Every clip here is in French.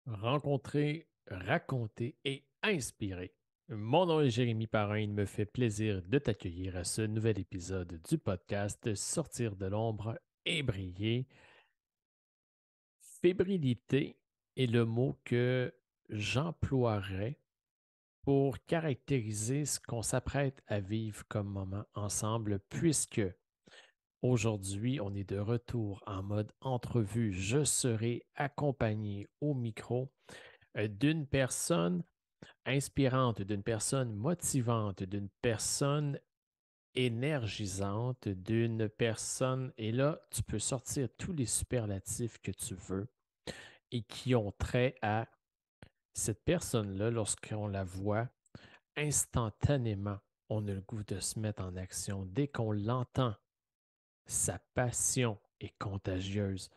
Rencontrer, raconter et inspirer. Mon nom est Jérémy Parrain. Il me fait plaisir de t'accueillir à ce nouvel épisode du podcast Sortir de l'ombre et briller. Fébrilité est le mot que j'emploierais pour caractériser ce qu'on s'apprête à vivre comme moment ensemble, puisque aujourd'hui, on est de retour en mode entrevue. Je serai accompagné au micro d'une personne inspirante, d'une personne motivante, d'une personne énergisante, d'une personne, et là, tu peux sortir tous les superlatifs que tu veux et qui ont trait à cette personne-là, lorsqu'on la voit, instantanément, on a le goût de se mettre en action. Dès qu'on l'entend, sa passion est contagieuse.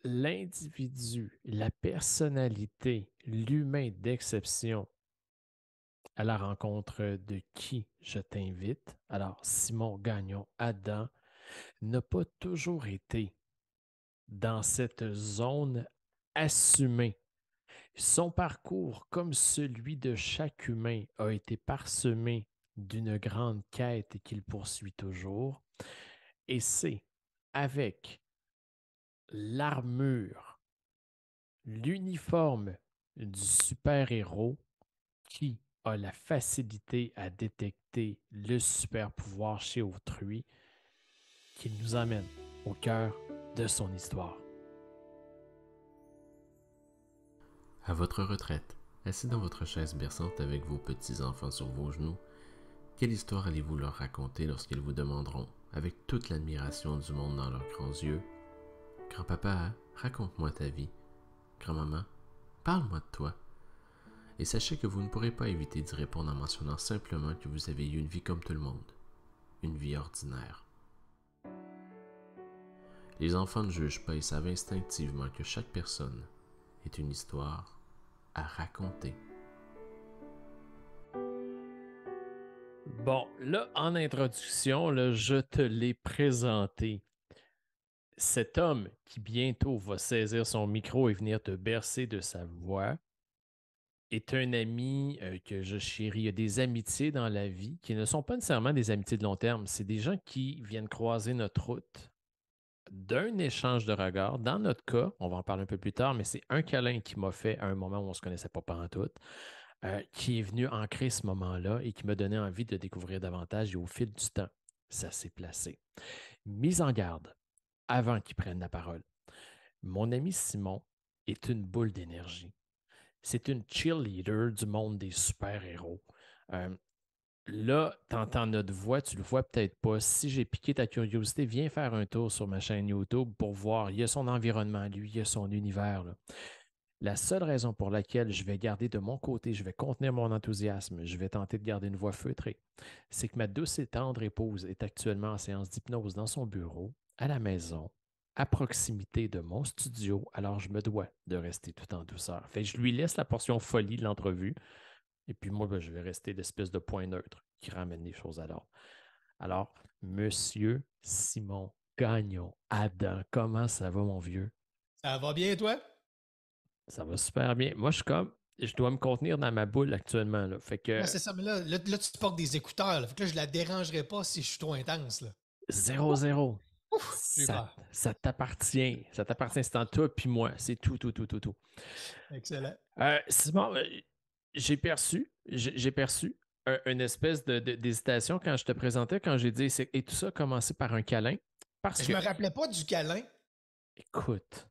L'individu, la personnalité, l'humain d'exception à la rencontre de qui je t'invite. Alors, Simon Gagnon Adam n'a pas toujours été dans cette zone assumée. Son parcours, comme celui de chaque humain, a été parsemé d'une grande quête qu'il poursuit toujours. Et c'est avec l'armure, l'uniforme du super-héros qui a la facilité à détecter le super pouvoir chez autrui, qu'il nous amène au cœur de son histoire. À votre retraite, assis dans votre chaise berçante avec vos petits-enfants sur vos genoux, quelle histoire allez-vous leur raconter lorsqu'ils vous demanderont, avec toute l'admiration du monde dans leurs grands yeux, « Grand-papa, raconte-moi ta vie. Grand-maman, parle-moi de toi. » Et sachez que vous ne pourrez pas éviter d'y répondre en mentionnant simplement que vous avez eu une vie comme tout le monde, une vie ordinaire. Les enfants ne jugent pas et savent instinctivement que chaque personne est une histoire à raconter. Bon, là, en introduction, là, je te l'ai présenté. Cet homme qui bientôt va saisir son micro et venir te bercer de sa voix est un ami que je chéris. Il y a des amitiés dans la vie qui ne sont pas nécessairement des amitiés de long terme. C'est des gens qui viennent croiser notre route d'un échange de regards. Dans notre cas, on va en parler un peu plus tard, mais c'est un câlin qui m'a fait à un moment où on ne se connaissait pas pantoute, qui est venu ancrer ce moment-là et qui m'a donné envie de découvrir davantage et au fil du temps, ça s'est placé. Mise en garde, avant qu'il prenne la parole. Mon ami Simon est une boule d'énergie. C'est une cheerleader du monde des super-héros. Euh, Là, tu entends notre voix, tu le vois peut-être pas. Si j'ai piqué ta curiosité, viens faire un tour sur ma chaîne YouTube pour voir. Il y a son environnement, lui, il y a son univers. Là. La seule raison pour laquelle je vais garder de mon côté, je vais contenir mon enthousiasme, je vais tenter de garder une voix feutrée, c'est que ma douce et tendre épouse est actuellement en séance d'hypnose dans son bureau, à la maison, à proximité de mon studio, alors je me dois de rester tout en douceur. Fait que je lui laisse la portion folie de l'entrevue, et puis moi, ben, je vais rester l'espèce de point neutre qui ramène les choses à l'ordre. Alors, Monsieur Simon Gagnon, Adam, comment ça va, mon vieux? Ça va bien, toi? Ça va super bien. Moi, je dois me contenir dans ma boule actuellement. Là. Fait Ouais, que c'est ça, mais là, tu portes des écouteurs. Là. Fait que là, je la dérangerai pas si je suis trop intense. Là. 0-0. Ouf, j'ai peur. Ça t'appartient. Ça t'appartient. C'est en toi puis moi. C'est tout, tout, tout, tout, tout. Excellent. Simon, j'ai perçu une espèce d'hésitation quand je te présentais, quand j'ai dit, et tout ça a commencé par un câlin. Parce Je que, me rappelais pas du câlin. écoute,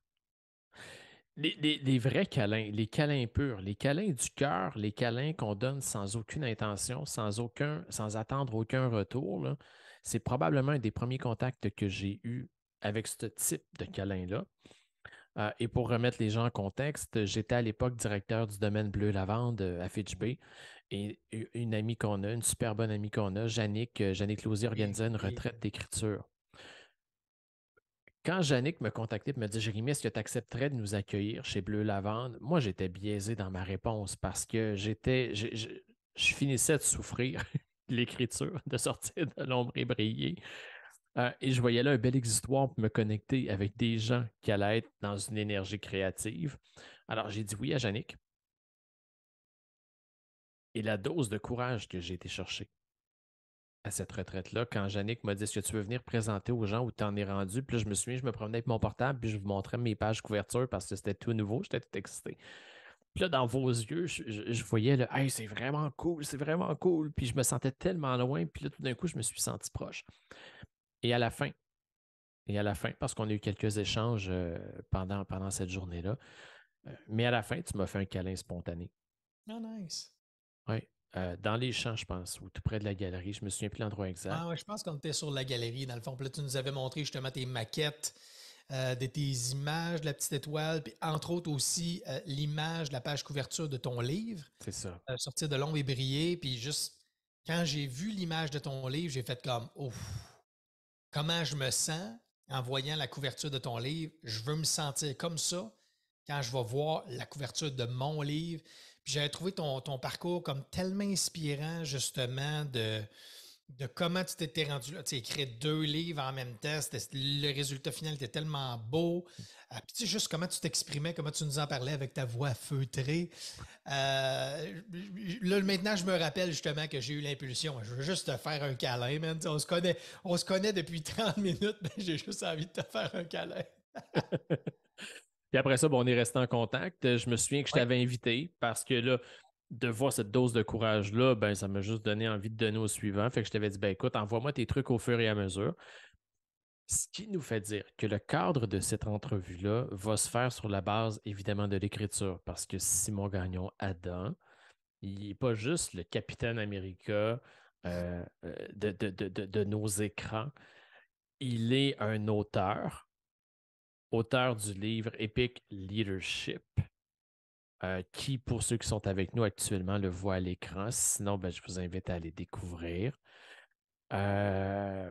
les vrais câlins, les câlins purs, les câlins du cœur, les câlins qu'on donne sans aucune intention, sans attendre aucun retour, là, c'est probablement un des premiers contacts que j'ai eu avec ce type de câlin-là. Et pour remettre les gens en contexte, j'étais à l'époque directeur du domaine bleu-lavande à Fitch Bay. Et une amie qu'on a, une super bonne amie qu'on a, Jannick Lausier, organisait une retraite d'écriture. Quand Jannick me contactait et me dit Jérémy, est-ce que tu accepterais de nous accueillir chez Bleu Lavande? Moi, j'étais biaisé dans ma réponse parce que je finissais de souffrir de l'écriture, de sortir de l'ombre et briller. Et je voyais là un bel exutoire pour me connecter avec des gens qui allaient être dans une énergie créative. Alors, j'ai dit oui à Yannick. Et la dose de courage que j'ai été chercher à cette retraite-là, quand Yannick m'a dit est-ce que tu veux venir présenter aux gens où tu en es rendu? Puis là, je me souviens, je me promenais avec mon portable, puis je vous montrais mes pages couverture parce que c'était tout nouveau, j'étais tout excité. Puis là, dans vos yeux, je voyais le hey, c'est vraiment cool, c'est vraiment cool. Puis je me sentais tellement loin, puis là, tout d'un coup, je me suis senti proche. Et à la fin, parce qu'on a eu quelques échanges pendant cette journée-là, mais à la fin, tu m'as fait un câlin spontané. Oh, nice. Oui. Dans les champs, je pense, ou tout près de la galerie. Je me souviens plus l'endroit exact. Ah ouais, je pense qu'on était sur la galerie, dans le fond. Puis là, tu nous avais montré justement tes maquettes de tes images de la petite étoile, puis entre autres aussi l'image de la page couverture de ton livre, C'est ça. Sortir de l'ombre et briller. Puis juste, quand j'ai vu l'image de ton livre, j'ai fait comme, ouf, comment je me sens en voyant la couverture de ton livre. Je veux me sentir comme ça quand je vais voir la couverture de mon livre. Puis j'avais trouvé ton parcours comme tellement inspirant, justement, de comment tu t'étais rendu là. Tu as écrit 2 livres en même temps. Le résultat final était tellement beau. Puis tu sais, juste comment tu t'exprimais, comment tu nous en parlais avec ta voix feutrée. Là, maintenant, je me rappelle justement que j'ai eu l'impulsion. Je veux juste te faire un câlin, man. On se connaît depuis 30 minutes, mais j'ai juste envie de te faire un câlin. Puis après ça, bon, on est resté en contact. Je me souviens que je Oui. t'avais invité parce que là, de voir cette dose de courage-là, ben, ça m'a juste donné envie de donner au suivant. Fait que je t'avais dit, ben écoute, envoie-moi tes trucs au fur et à mesure. Ce qui nous fait dire que le cadre de cette entrevue-là va se faire sur la base, évidemment, de l'écriture, parce que Simon Gagnon Adam, il n'est pas juste le Capitaine America de nos écrans. Il est un auteur du livre Epic Leadership, qui, pour ceux qui sont avec nous actuellement, le voient à l'écran. Sinon, ben, je vous invite à aller découvrir. Euh,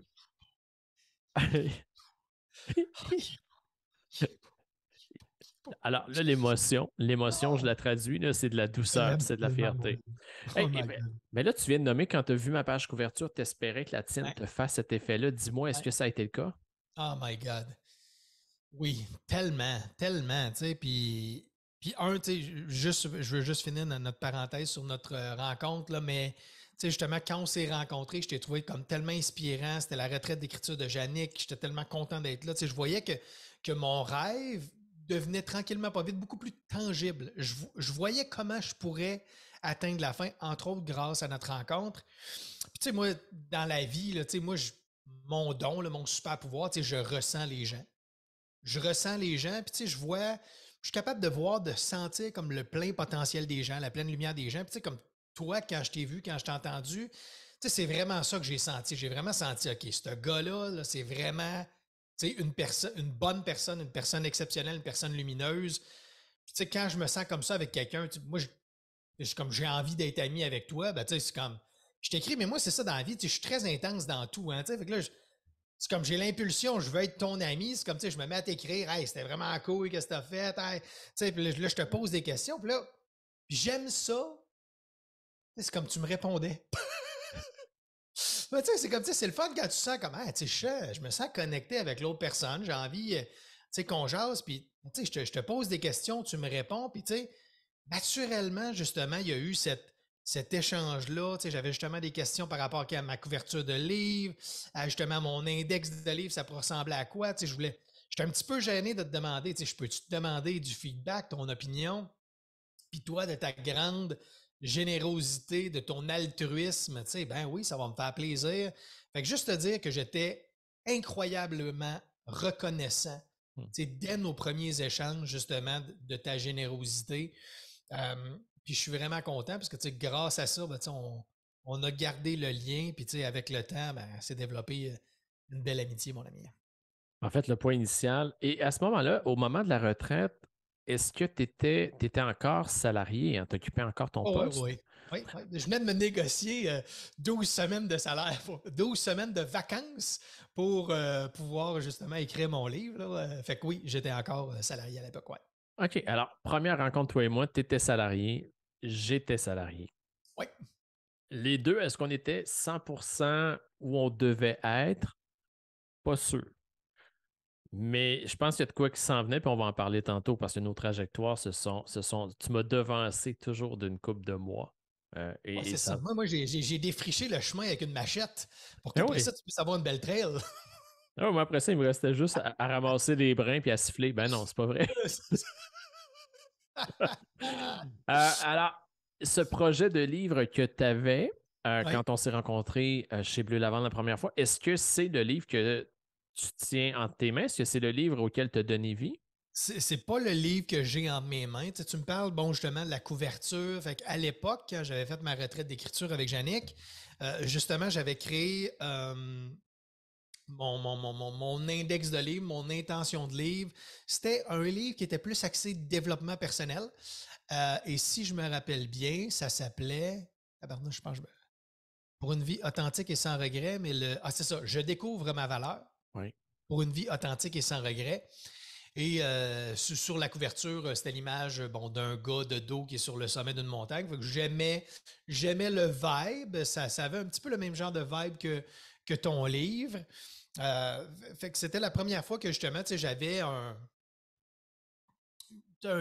Alors là, l'émotion, je la traduis, là, c'est de la douceur, c'est de la Tellement bon. fierté. Oh Hey, my ben, God. ben là, tu viens de nommer quand tu as vu ma page couverture, tu espérais que la tienne Ouais, te fasse cet effet-là. Dis-moi, est-ce ouais. que ça a été le cas? Oh my God. Oui, tellement, tellement, tu sais, puis un, tu sais, je veux juste finir notre parenthèse sur notre rencontre, là, mais, tu sais, justement, quand on s'est rencontrés, je t'ai trouvé comme tellement inspirant, c'était la retraite d'écriture de Yannick, j'étais tellement content d'être là, tu sais, je voyais que mon rêve devenait tranquillement, pas vite, beaucoup plus tangible. Je voyais comment je pourrais atteindre la fin, entre autres grâce à notre rencontre. Puis, tu sais, moi, dans la vie, là, tu sais, moi, mon don, là, mon super pouvoir, tu sais, je ressens les gens. Je ressens les gens, puis tu sais, je suis capable de voir, de sentir comme le plein potentiel des gens, la pleine lumière des gens. Puis tu sais, comme toi, quand je t'ai vu, quand je t'ai entendu, tu sais, c'est vraiment ça que j'ai senti. J'ai vraiment senti, OK, ce gars-là, là, c'est vraiment, tu sais, une bonne personne, une personne exceptionnelle, une personne lumineuse. Puis tu sais, quand je me sens comme ça avec quelqu'un, moi, comme j'ai envie d'être ami avec toi, ben tu sais, c'est comme, je t'écris, mais moi, c'est ça dans la vie, tu sais, je suis très intense dans tout, hein, tu sais, fait que là, c'est comme j'ai l'impulsion, je veux être ton ami. C'est comme, tu sais, je me mets à t'écrire, hey, c'était vraiment cool, qu'est-ce que t'as fait? Hey. Tu sais, puis là, je te pose des questions. Puis là, j'aime ça. C'est comme tu me répondais. Mais tu sais, c'est comme, tu sais, c'est le fun quand tu sens comme, ah, tu sais, je me sens connecté avec l'autre personne. J'ai envie, tu sais, qu'on jase. Puis, tu sais, je te pose des questions, tu me réponds. Puis, tu sais, naturellement, justement, il y a eu cet échange-là. Tu sais, j'avais justement des questions par rapport à ma couverture de livre, à justement mon index de livre, ça pourrait ressembler à quoi. Tu sais, j'étais un petit peu gêné de te demander, tu sais, je peux-tu te demander du feedback, ton opinion, puis toi, de ta grande générosité, de ton altruisme, tu sais, ben oui, ça va me faire plaisir. Fait que juste te dire que j'étais incroyablement reconnaissant, Hmm. tu sais, dès nos premiers échanges, justement, de ta générosité. Puis je suis vraiment content parce que tu sais, grâce à ça, ben, tu sais, on a gardé le lien. Puis tu sais, avec le temps, ben, c'est développé une belle amitié, mon ami. En fait, le point initial. Et à ce moment-là, au moment de la retraite, est-ce que tu étais encore salarié, hein, t'occupais encore ton Oh, oui, poste? oui. Oui, oui. Je venais de me négocier 12 semaines de salaire, 12 semaines de vacances pour pouvoir justement écrire mon livre, là. Fait que oui, j'étais encore salarié à l'époque, ouais. OK. Alors, première rencontre, toi et moi, tu étais salarié, j'étais salarié. Oui. Les deux, est-ce qu'on était 100% où on devait être? Pas sûr. Mais je pense qu'il y a de quoi qui s'en venait, puis on va en parler tantôt parce que nos trajectoires tu m'as devancé toujours d'une couple de mois. Ouais, Et c'est ça. ça. Moi, j'ai défriché le chemin avec une machette pour Ah qu'après oui. ça, tu puisses avoir une belle trail. Ah, moi, après ça, il me restait juste à ramasser les brins puis à siffler. Ben non, c'est pas vrai. Alors, ce projet de livre que tu avais Oui. quand on s'est rencontrés chez Bleu Lavande la première fois, est-ce que c'est le livre que tu tiens entre tes mains? Est-ce que c'est le livre auquel tu as donné vie? C'est pas le livre que j'ai entre mes mains. Tu me parles, bon, justement, de la couverture. Fait à l'époque, quand j'avais fait ma retraite d'écriture avec Yannick, justement, j'avais créé mon index de livre, mon intention de livre. C'était un livre qui était plus axé développement personnel. Et si je me rappelle bien, ça s'appelait. Pardon, je pense pour une vie authentique et sans regret, mais c'est ça, je découvre ma valeur Oui. pour une vie authentique et sans regret. Et sur la couverture, c'était l'image d'un gars de dos qui est sur le sommet d'une montagne. Fait que j'aimais le vibe. Ça avait un petit peu le même genre de vibe que ton livre. Fait que c'était la première fois que justement, j'avais un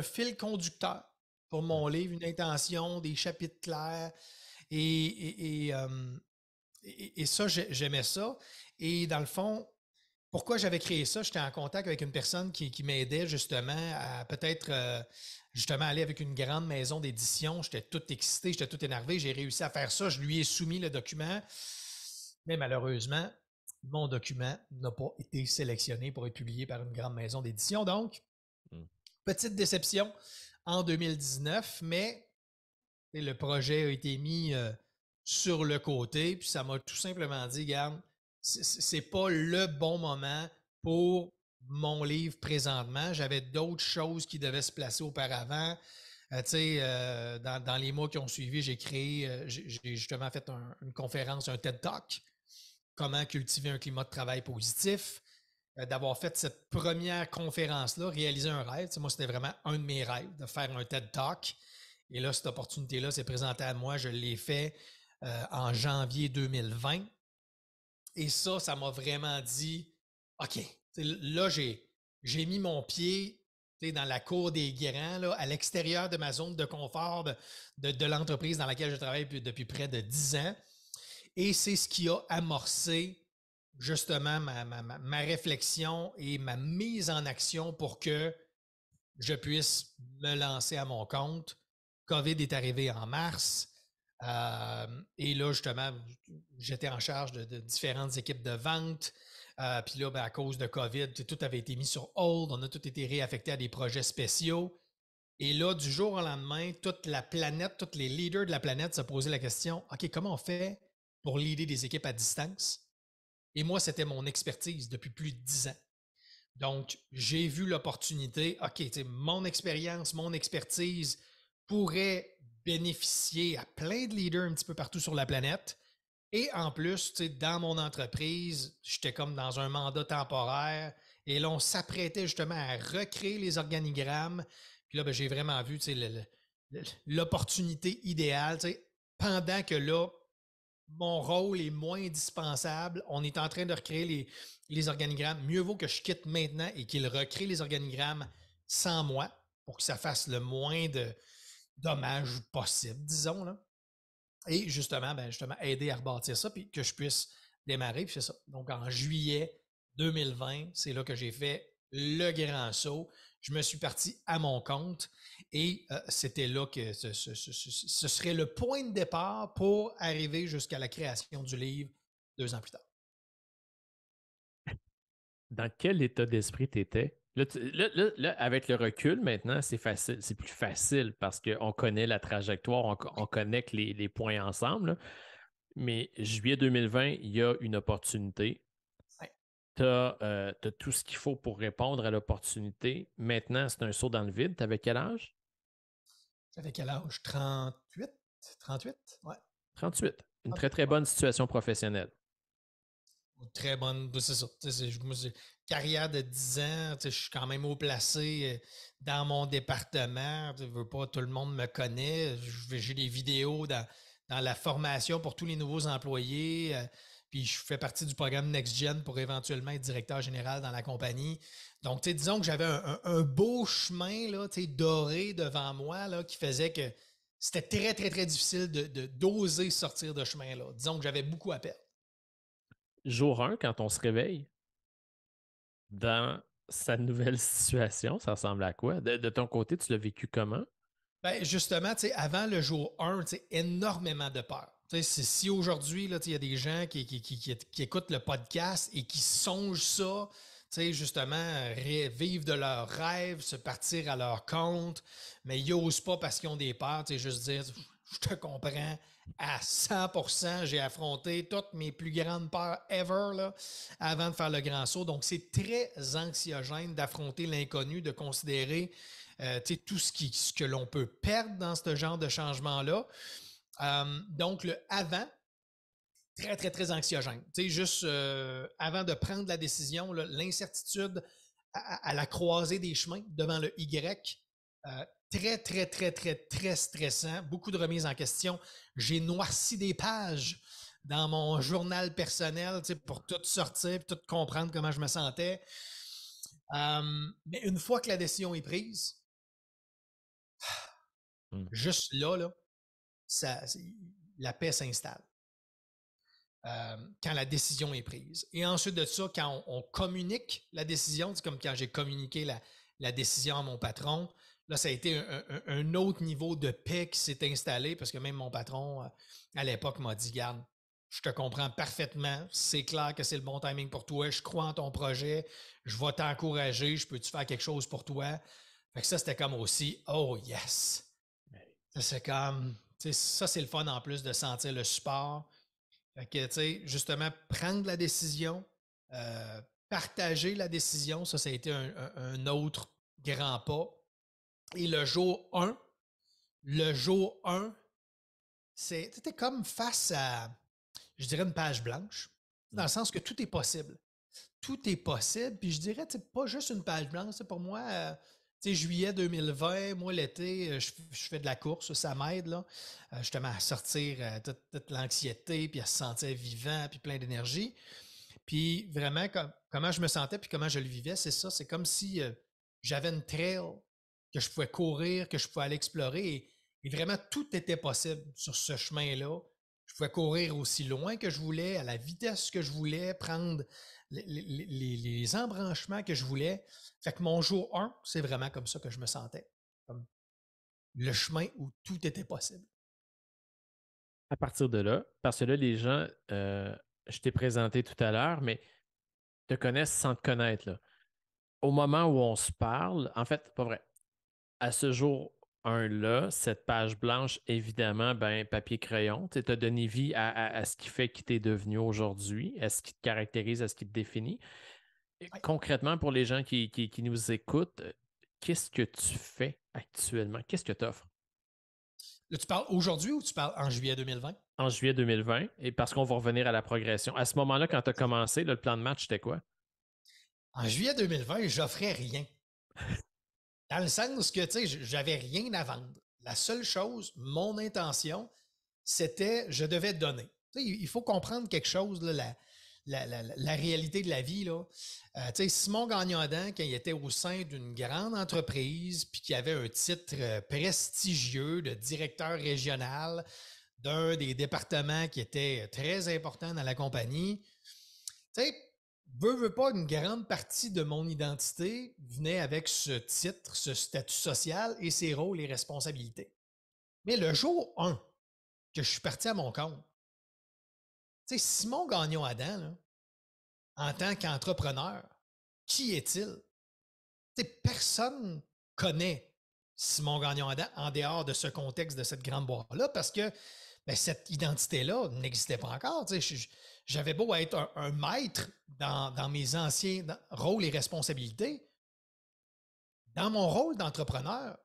fil conducteur pour mon livre, une intention, des chapitres clairs. Et ça, j'aimais ça. Et dans le fond, pourquoi j'avais créé ça? J'étais en contact avec une personne qui m'aidait justement à peut-être justement aller avec une grande maison d'édition. J'étais tout excité, j'étais tout énervé. J'ai réussi à faire ça. Je lui ai soumis le document. Mais malheureusement, mon document n'a pas été sélectionné pour être publié par une grande maison d'édition. Donc, petite déception en 2019, mais le projet a été mis sur le côté, puis ça m'a tout simplement dit, regarde, c'est pas le bon moment pour mon livre présentement. J'avais d'autres choses qui devaient se placer auparavant. Dans les mois qui ont suivi, j'ai justement fait une conférence, un TED Talk, comment cultiver un climat de travail positif. D'avoir fait cette première conférence-là, réaliser un rêve. Moi, c'était vraiment un de mes rêves, de faire un TED Talk. Et là, cette opportunité-là s'est présentée à moi. Je l'ai fait en janvier 2020. Et ça m'a vraiment dit, OK, là, j'ai mis mon pied dans la cour des grands, là, à l'extérieur de ma zone de confort de l'entreprise dans laquelle je travaille depuis près de 10 ans. Et c'est ce qui a amorcé justement ma réflexion et ma mise en action pour que je puisse me lancer à mon compte. COVID est arrivé en mars. Et là, justement, j'étais en charge de différentes équipes de vente. Puis là, à cause de COVID, tout avait été mis sur hold. On a tout été réaffecté à des projets spéciaux. Et là, du jour au lendemain, toute la planète, tous les leaders de la planète se posaient la question, OK, comment on fait pour leader des équipes à distance? Et moi, c'était mon expertise depuis plus de 10 ans. Donc, j'ai vu l'opportunité, OK, mon expérience, mon expertise pourrait bénéficier à plein de leaders un petit peu partout sur la planète. Et en plus, dans mon entreprise, j'étais comme dans un mandat temporaire. Et là, on s'apprêtait justement à recréer les organigrammes. Puis là, j'ai vraiment vu l'opportunité idéale. Pendant que là, mon rôle est moins indispensable. On est en train de recréer les organigrammes. Mieux vaut que je quitte maintenant et qu'il recrée les organigrammes sans moi pour que ça fasse le moins de dommages possible, disons. Là. Et justement, aider à rebâtir ça puis que je puisse démarrer. Puis c'est ça. Donc, en juillet 2020, c'est là que j'ai fait le grand saut. Je me suis parti à mon compte et c'était là que ce serait le point de départ pour arriver jusqu'à la création du livre 2 ans plus tard. Dans quel état d'esprit tu étais? Là, avec le recul, maintenant, c'est facile, c'est plus facile parce qu'on connaît la trajectoire, on connecte les points ensemble. Là. Mais juillet 2020, il y a une opportunité. Ouais. Tu as tout ce qu'il faut pour répondre à l'opportunité. Maintenant, c'est un saut dans le vide. Tu avais quel âge? J'avais quel âge? 38? 38? Ouais. 38. Une 38, très, très ouais. bonne situation professionnelle. Très bonne, c'est ça. Carrière de 10 ans, je suis quand même haut placé dans mon département. Je veux pas, tout le monde me connaît. J'ai des vidéos dans la formation pour tous les nouveaux employés. Puis je fais partie du programme Next Gen pour éventuellement être directeur général dans la compagnie. Donc, disons que j'avais un beau chemin là, doré devant moi là, qui faisait que c'était très, très, très difficile d'oser sortir de ce chemin-là. Disons que j'avais beaucoup à perdre. Jour 1, quand on se réveille dans sa nouvelle situation, ça ressemble à quoi? De ton côté, tu l'as vécu comment? Ben, justement, avant le jour 1, énormément de peur. Si aujourd'hui, il y a des gens qui écoutent le podcast et qui songent ça, justement, vivre de leurs rêves, se partir à leur compte, mais ils n'osent pas parce qu'ils ont des peurs, juste dire, je te comprends à 100%, j'ai affronté toutes mes plus grandes peurs ever là, avant de faire le grand saut. Donc, c'est très anxiogène d'affronter l'inconnu, de considérer tout ce que l'on peut perdre dans ce genre de changement-là. Donc, le avant, très, très, très anxiogène. Juste avant de prendre la décision, l'incertitude à la croisée des chemins devant le Y, très, très, très, très, très stressant. Beaucoup de remises en question. J'ai noirci des pages dans mon journal personnel pour tout sortir, tout comprendre comment je me sentais. Mais une fois que la décision est prise, juste là la paix s'installe. Quand la décision est prise. Et ensuite de ça, quand on communique la décision, c'est comme quand j'ai communiqué la décision à mon patron, là, ça a été un autre niveau de paix qui s'est installé parce que même mon patron, à l'époque, m'a dit, garde, je te comprends parfaitement, c'est clair que c'est le bon timing pour toi, je crois en ton projet, je vais t'encourager, je peux-tu faire quelque chose pour toi? Fait que ça, c'était comme aussi, oh yes! Ça, c'est comme, ça, c'est le fun en plus de sentir le support. Fait que, justement, prendre la décision, partager la décision, ça a été un autre grand pas. Et le jour 1, c'était comme face à, je dirais, une page blanche, dans le sens que tout est possible. Tout est possible, puis je dirais, pas juste une page blanche. Pour moi, juillet 2020, moi, l'été, je fais de la course, ça m'aide, là, justement, à sortir toute l'anxiété, puis à se sentir vivant, puis plein d'énergie. Puis vraiment, comment je me sentais, puis comment je le vivais, c'est ça. C'est comme si j'avais une trail que je pouvais courir, que je pouvais aller explorer, et vraiment, tout était possible sur ce chemin-là. Je pouvais courir aussi loin que je voulais, à la vitesse que je voulais, prendre les embranchements que je voulais. Fait que mon jour 1, c'est vraiment comme ça que je me sentais. Comme le chemin où tout était possible. À partir de là, parce que là, les gens, je t'ai présenté tout à l'heure, mais te connaissent sans te connaître, là. Au moment où on se parle, en fait, pas vrai. À ce jour 1-là, cette page blanche, évidemment, ben, papier-crayon, tu as donné vie à ce qui fait qui t'es devenu aujourd'hui, à ce qui te caractérise, à ce qui te définit. Ouais. Concrètement, pour les gens qui nous écoutent, qu'est-ce que tu fais actuellement? Qu'est-ce que tu offres? Là, tu parles aujourd'hui ou tu parles en juillet 2020? En juillet 2020, et parce qu'on va revenir à la progression. À ce moment-là, quand tu as commencé, là, le plan de match, c'était quoi? En juillet 2020, j'offrais rien. Dans le sens que, j'avais rien à vendre. La seule chose, mon intention, c'était, je devais donner. Il faut comprendre quelque chose, là, la réalité de la vie. Là. Simon Gagnon-Adam, quand il était au sein d'une grande entreprise, puis qu'il avait un titre prestigieux de directeur régional d'un des départements qui était très important dans la compagnie, veut pas, une grande partie de mon identité venait avec ce titre, ce statut social et ses rôles et responsabilités. Mais le jour 1 que je suis parti à mon compte, Simon Gagnon-Adam, là, en tant qu'entrepreneur, qui est-il? Personne connaît Simon Gagnon-Adam en dehors de ce contexte, de cette grande boîte-là, parce que cette identité-là n'existait pas encore. J'avais beau être un maître dans mes anciens rôles et responsabilités. Dans mon rôle d'entrepreneur,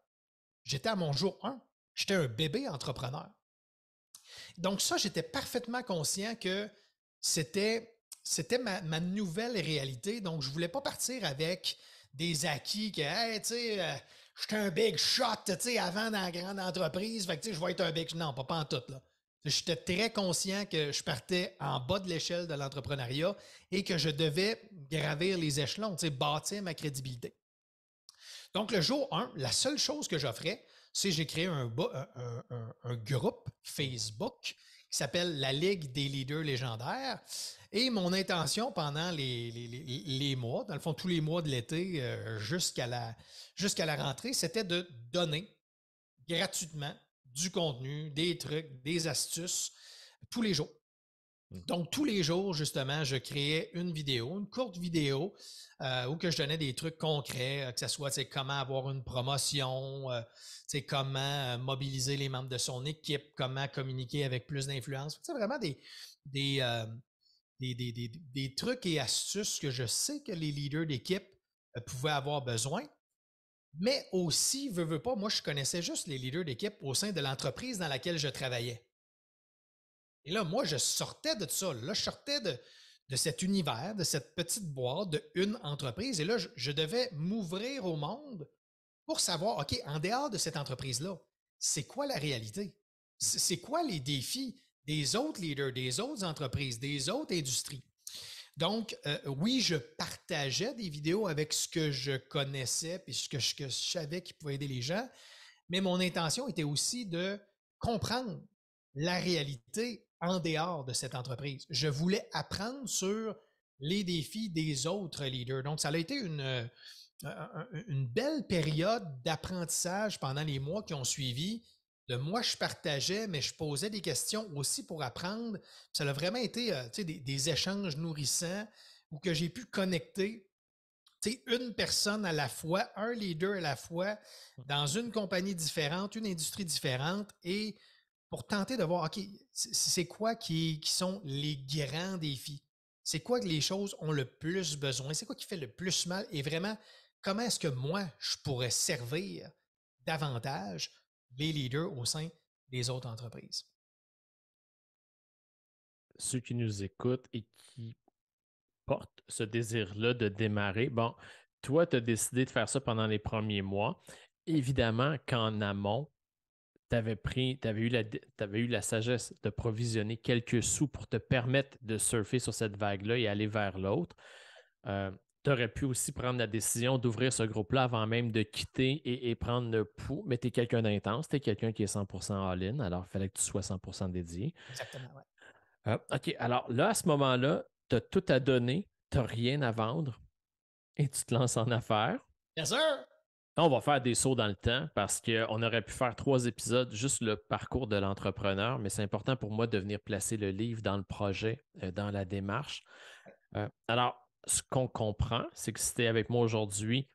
j'étais à mon jour 1. J'étais un bébé entrepreneur. Donc ça, j'étais parfaitement conscient que c'était ma nouvelle réalité. Donc, je ne voulais pas partir avec des acquis que, hey, j'étais un big shot, avant dans la grande entreprise, fait que, je vais être un big... Non, pas en tout, là. J'étais très conscient que je partais en bas de l'échelle de l'entrepreneuriat et que je devais gravir les échelons, bâtir ma crédibilité. Donc, le jour 1, la seule chose que j'offrais, c'est que j'ai créé un groupe Facebook qui s'appelle la Ligue des leaders légendaires. Et mon intention pendant les mois, dans le fond, tous les mois de l'été jusqu'à la rentrée, c'était de donner gratuitement du contenu, des trucs, des astuces tous les jours. Donc, tous les jours, justement, je créais une vidéo, une courte vidéo où que je donnais des trucs concrets, que ce soit comment avoir une promotion, comment mobiliser les membres de son équipe, comment communiquer avec plus d'influence. C'est vraiment des trucs et astuces que je sais que les leaders d'équipe pouvaient avoir besoin. Mais aussi, veux pas, moi, je connaissais juste les leaders d'équipe au sein de l'entreprise dans laquelle je travaillais. Et là, moi, je sortais de ça. Là, je sortais de cet univers, de cette petite boîte, d'une entreprise. Et là, je devais m'ouvrir au monde pour savoir, OK, en dehors de cette entreprise-là, c'est quoi la réalité? C'est quoi les défis des autres leaders, des autres entreprises, des autres industries? Donc, oui, je partageais des vidéos avec ce que je connaissais et ce que je savais qui pouvait aider les gens, mais mon intention était aussi de comprendre la réalité en dehors de cette entreprise. Je voulais apprendre sur les défis des autres leaders. Donc, ça a été une belle période d'apprentissage pendant les mois qui ont suivi. De moi, je partageais, mais je posais des questions aussi pour apprendre. Ça a vraiment été des échanges nourrissants où que j'ai pu connecter une personne à la fois, un leader à la fois, dans une compagnie différente, une industrie différente, et pour tenter de voir, OK, c'est quoi qui sont les grands défis? C'est quoi que les choses ont le plus besoin? C'est quoi qui fait le plus mal? Et vraiment, comment est-ce que moi, je pourrais servir davantage les leaders au sein des autres entreprises? Ceux qui nous écoutent et qui portent ce désir-là de démarrer, bon, toi, tu as décidé de faire ça pendant les premiers mois. Évidemment qu'en amont, tu avais eu la sagesse de provisionner quelques sous pour te permettre de surfer sur cette vague-là et aller vers l'autre. Tu aurais pu aussi prendre la décision d'ouvrir ce groupe-là avant même de quitter et prendre le pouls, mais tu es quelqu'un d'intense, tu es quelqu'un qui est 100% all-in, alors il fallait que tu sois 100% dédié. Exactement, oui. OK, alors là, à ce moment-là, tu as tout à donner, tu n'as rien à vendre et tu te lances en affaires. Bien sûr! Là, on va faire des sauts dans le temps parce qu'on aurait pu faire 3 épisodes, juste le parcours de l'entrepreneur, mais c'est important pour moi de venir placer le livre dans le projet, dans la démarche. Alors, ce qu'on comprend, c'est que si tu es avec moi aujourd'hui,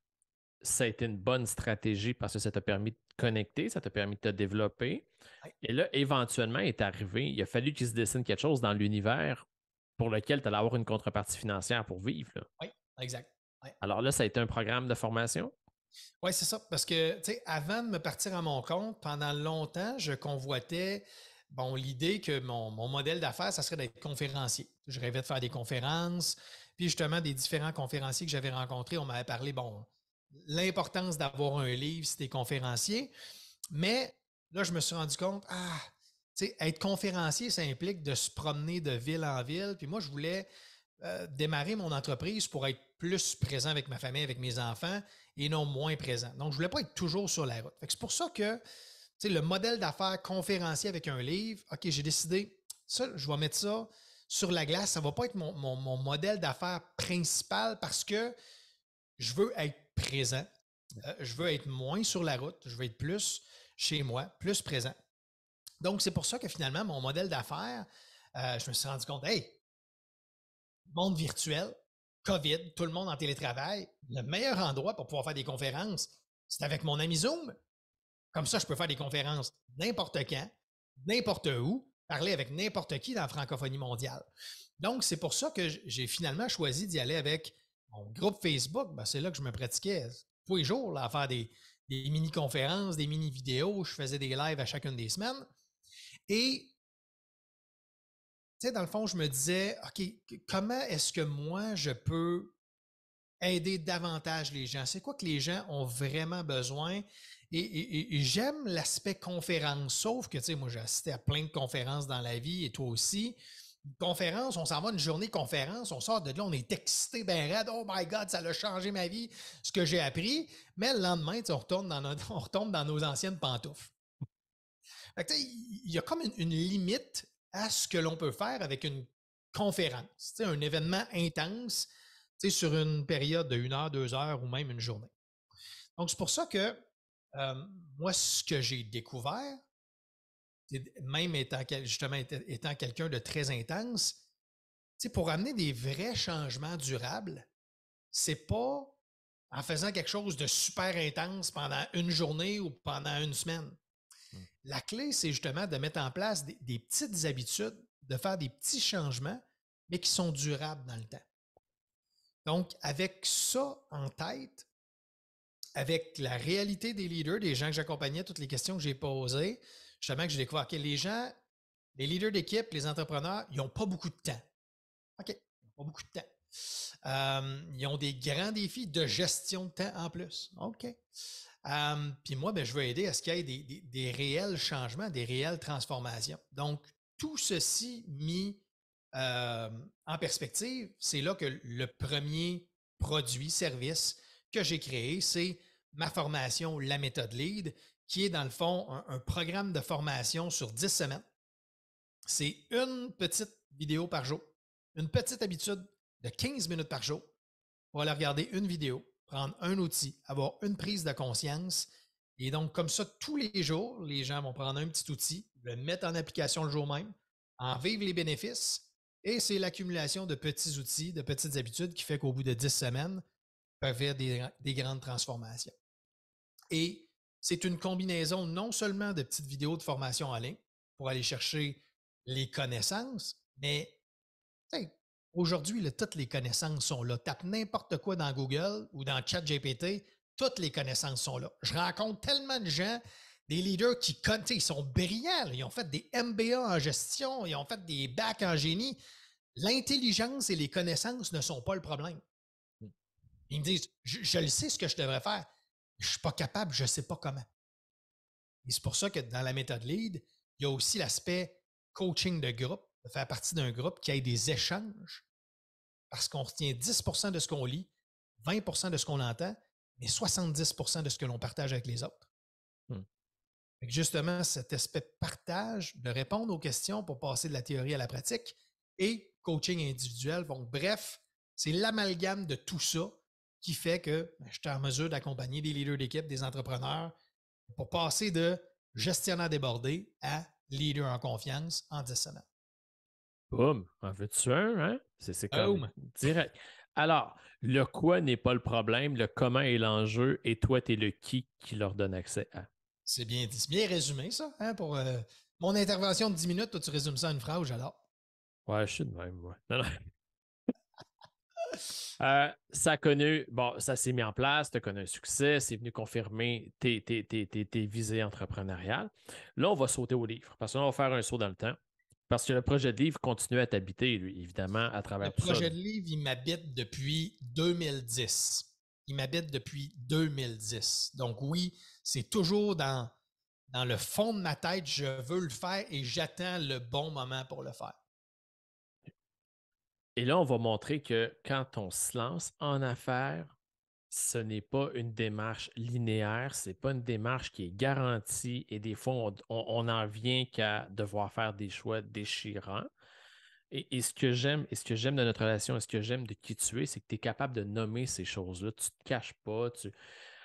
ça a été une bonne stratégie parce que ça t'a permis de connecter, ça t'a permis de te développer. Oui. Et là, éventuellement, est arrivé, il a fallu qu'il se dessine quelque chose dans l'univers pour lequel tu allais avoir une contrepartie financière pour vivre, là. Oui, exact. Oui. Alors là, ça a été un programme de formation? Oui, c'est ça. Parce que, tu sais, avant de me partir à mon compte, pendant longtemps, je convoitais, l'idée que mon modèle d'affaires, ça serait d'être conférencier. Je rêvais de faire des conférences. Puis justement, des différents conférenciers que j'avais rencontrés, on m'avait parlé, l'importance d'avoir un livre si tu es conférencier. Mais là, je me suis rendu compte, tu sais, être conférencier, ça implique de se promener de ville en ville. Puis moi, je voulais démarrer mon entreprise pour être plus présent avec ma famille, avec mes enfants et non moins présent. Donc, je ne voulais pas être toujours sur la route. C'est pour ça que le modèle d'affaires conférencier avec un livre, OK, j'ai décidé, ça, je vais mettre ça sur la glace. Ça ne va pas être mon modèle d'affaires principal parce que je veux être présent. Je veux être moins sur la route. Je veux être plus chez moi, plus présent. Donc, c'est pour ça que finalement, mon modèle d'affaires, je me suis rendu compte, hey, monde virtuel, COVID, tout le monde en télétravail, le meilleur endroit pour pouvoir faire des conférences, c'est avec mon ami Zoom. Comme ça, je peux faire des conférences n'importe quand, n'importe où, parler avec n'importe qui dans la francophonie mondiale. Donc, c'est pour ça que j'ai finalement choisi d'y aller avec mon groupe Facebook. C'est là que je me pratiquais tous les jours là, à faire des mini-conférences, des mini-vidéos. Je faisais des lives à chacune des semaines. Et tu sais, dans le fond, je me disais, OK, comment est-ce que moi, je peux aider davantage les gens? C'est quoi que les gens ont vraiment besoin? Et j'aime l'aspect conférence, sauf que, tu sais, moi, j'ai assisté à plein de conférences dans la vie, et toi aussi. Une conférence, on s'en va une journée conférence, on sort de là, on est excité, ben raide, oh my God, ça a changé ma vie, ce que j'ai appris. Mais le lendemain, on retombe dans nos anciennes pantoufles. Fait que, il y a comme une limite à ce que l'on peut faire avec une conférence, un événement intense sur une période de 1 heure, 2 heures ou même une journée. Donc, c'est pour ça que moi, ce que j'ai découvert, même étant quelqu'un de très intense, pour amener des vrais changements durables, c'est pas en faisant quelque chose de super intense pendant une journée ou pendant une semaine. La clé, c'est justement de mettre en place des petites habitudes, de faire des petits changements, mais qui sont durables dans le temps. Donc, avec ça en tête, avec la réalité des leaders, des gens que j'accompagnais, toutes les questions que j'ai posées, justement que j'ai découvert que les gens, les leaders d'équipe, les entrepreneurs, ils n'ont pas beaucoup de temps. OK, ils n'ont pas beaucoup de temps. Ils ont des grands défis de gestion de temps en plus. OK. Puis moi, je veux aider à ce qu'il y ait des réels changements, des réelles transformations. Donc, tout ceci mis en perspective, c'est là que le premier produit, service que j'ai créé, c'est ma formation, la méthode Lead, qui est dans le fond un programme de formation sur 10 semaines. C'est une petite vidéo par jour, une petite habitude de 15 minutes par jour pour aller regarder une vidéo, prendre un outil, avoir une prise de conscience. Et donc, comme ça, tous les jours, les gens vont prendre un petit outil, le mettre en application le jour même, en vivre les bénéfices. Et c'est l'accumulation de petits outils, de petites habitudes qui fait qu'au bout de 10 semaines, peuvent faire des grandes transformations. Et c'est une combinaison non seulement de petites vidéos de formation en ligne pour aller chercher les connaissances, mais aujourd'hui, toutes les connaissances sont là. Tape n'importe quoi dans Google ou dans ChatGPT, toutes les connaissances sont là. Je rencontre tellement de gens, des leaders qui ils sont brillants. Là. Ils ont fait des MBA en gestion, ils ont fait des bacs en génie. L'intelligence et les connaissances ne sont pas le problème. Ils me disent, je le sais ce que je devrais faire. Je ne suis pas capable, je ne sais pas comment. Et c'est pour ça que dans la méthode Lead, il y a aussi l'aspect coaching de groupe, de faire partie d'un groupe qui ait des échanges. Parce qu'on retient 10% de ce qu'on lit, 20% de ce qu'on entend, mais 70% de ce que l'on partage avec les autres. Fait que justement, cet aspect partage, de répondre aux questions pour passer de la théorie à la pratique et coaching individuel. Donc, bref, c'est l'amalgame de tout ça qui fait que je suis en mesure d'accompagner des leaders d'équipe, des entrepreneurs pour passer de gestionnaire débordé à leader en confiance en 10 semaines. Boum! En veux-tu un, hein? C'est comme Boom! direct. Alors, le quoi n'est pas le problème, le comment est l'enjeu, et toi, tu es le qui leur donne accès à. C'est bien dit. C'est bien résumé, ça, hein, pour mon intervention de 10 minutes. Toi, tu résumes ça en une phrase, j'adore. Ouais, je suis de même, moi. Non, non. Ça a connu, bon, ça s'est mis en place, tu as connu un succès, c'est venu confirmer tes visées entrepreneuriales. Là, on va sauter au livre, parce que là, on va faire un saut dans le temps. Parce que le projet de livre continue à t'habiter, lui, évidemment, à travers tout ça. Le projet de livre, il m'habite depuis 2010. Il m'habite depuis 2010. Donc oui, c'est toujours dans le fond de ma tête, je veux le faire et j'attends le bon moment pour le faire. Et là, on va montrer que quand on se lance en affaires, ce n'est pas une démarche linéaire, ce n'est pas une démarche qui est garantie et des fois, on n'en vient qu'à devoir faire des choix déchirants. Et ce que j'aime de notre relation et ce que j'aime de qui tu es, c'est que tu es capable de nommer ces choses-là. Tu ne te caches pas.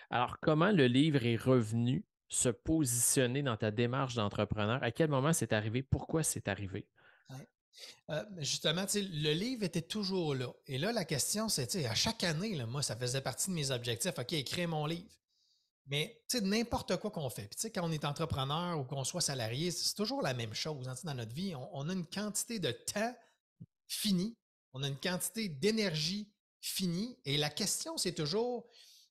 Alors, comment le livre est revenu se positionner dans ta démarche d'entrepreneur? À quel moment c'est arrivé? Pourquoi c'est arrivé? Justement, le livre était toujours là. Et là, la question, c'est, à chaque année, là, moi, ça faisait partie de mes objectifs. OK, écrire mon livre. Mais n'importe quoi qu'on fait. Puis, quand on est entrepreneur ou qu'on soit salarié, c'est toujours la même chose. Hein, dans notre vie, on a une quantité de temps fini. On a une quantité d'énergie finie. Et la question, c'est toujours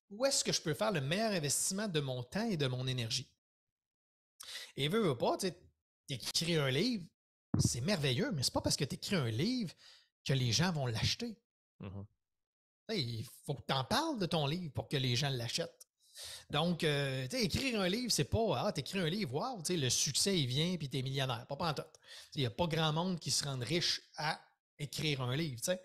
où est-ce que je peux faire le meilleur investissement de mon temps et de mon énergie? Et veux pas, écrire un livre, c'est merveilleux, mais c'est pas parce que tu écris un livre que les gens vont l'acheter. Il faut que tu en parles de ton livre pour que les gens l'achètent. Donc, tu sais, écrire un livre, c'est pas, t'écris un livre, wow, tu sais, le succès, il vient, puis t'es millionnaire. Pas pantoute. Il n'y a pas grand monde qui se rende riche à écrire un livre, tu sais.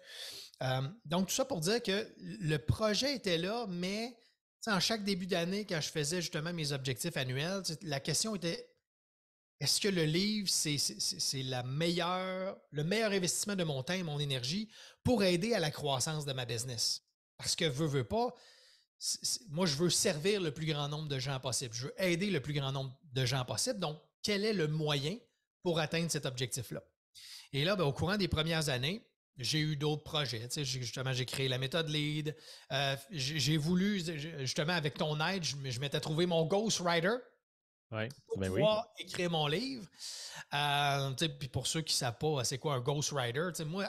Donc, tout ça pour dire que le projet était là, mais en chaque début d'année, quand je faisais justement mes objectifs annuels, la question était, est-ce que le livre, c'est le meilleur investissement de mon temps et mon énergie pour aider à la croissance de ma business? Parce que veux pas, moi, je veux servir le plus grand nombre de gens possible. Je veux aider le plus grand nombre de gens possible. Donc, quel est le moyen pour atteindre cet objectif-là? Et là, au courant des premières années, j'ai eu d'autres projets. Justement, j'ai créé la méthode Lead. J'ai voulu, justement, avec ton aide, je m'étais trouvé mon ghostwriter pour pouvoir écrire mon livre. Puis pour ceux qui ne savent pas c'est quoi un ghostwriter, moi,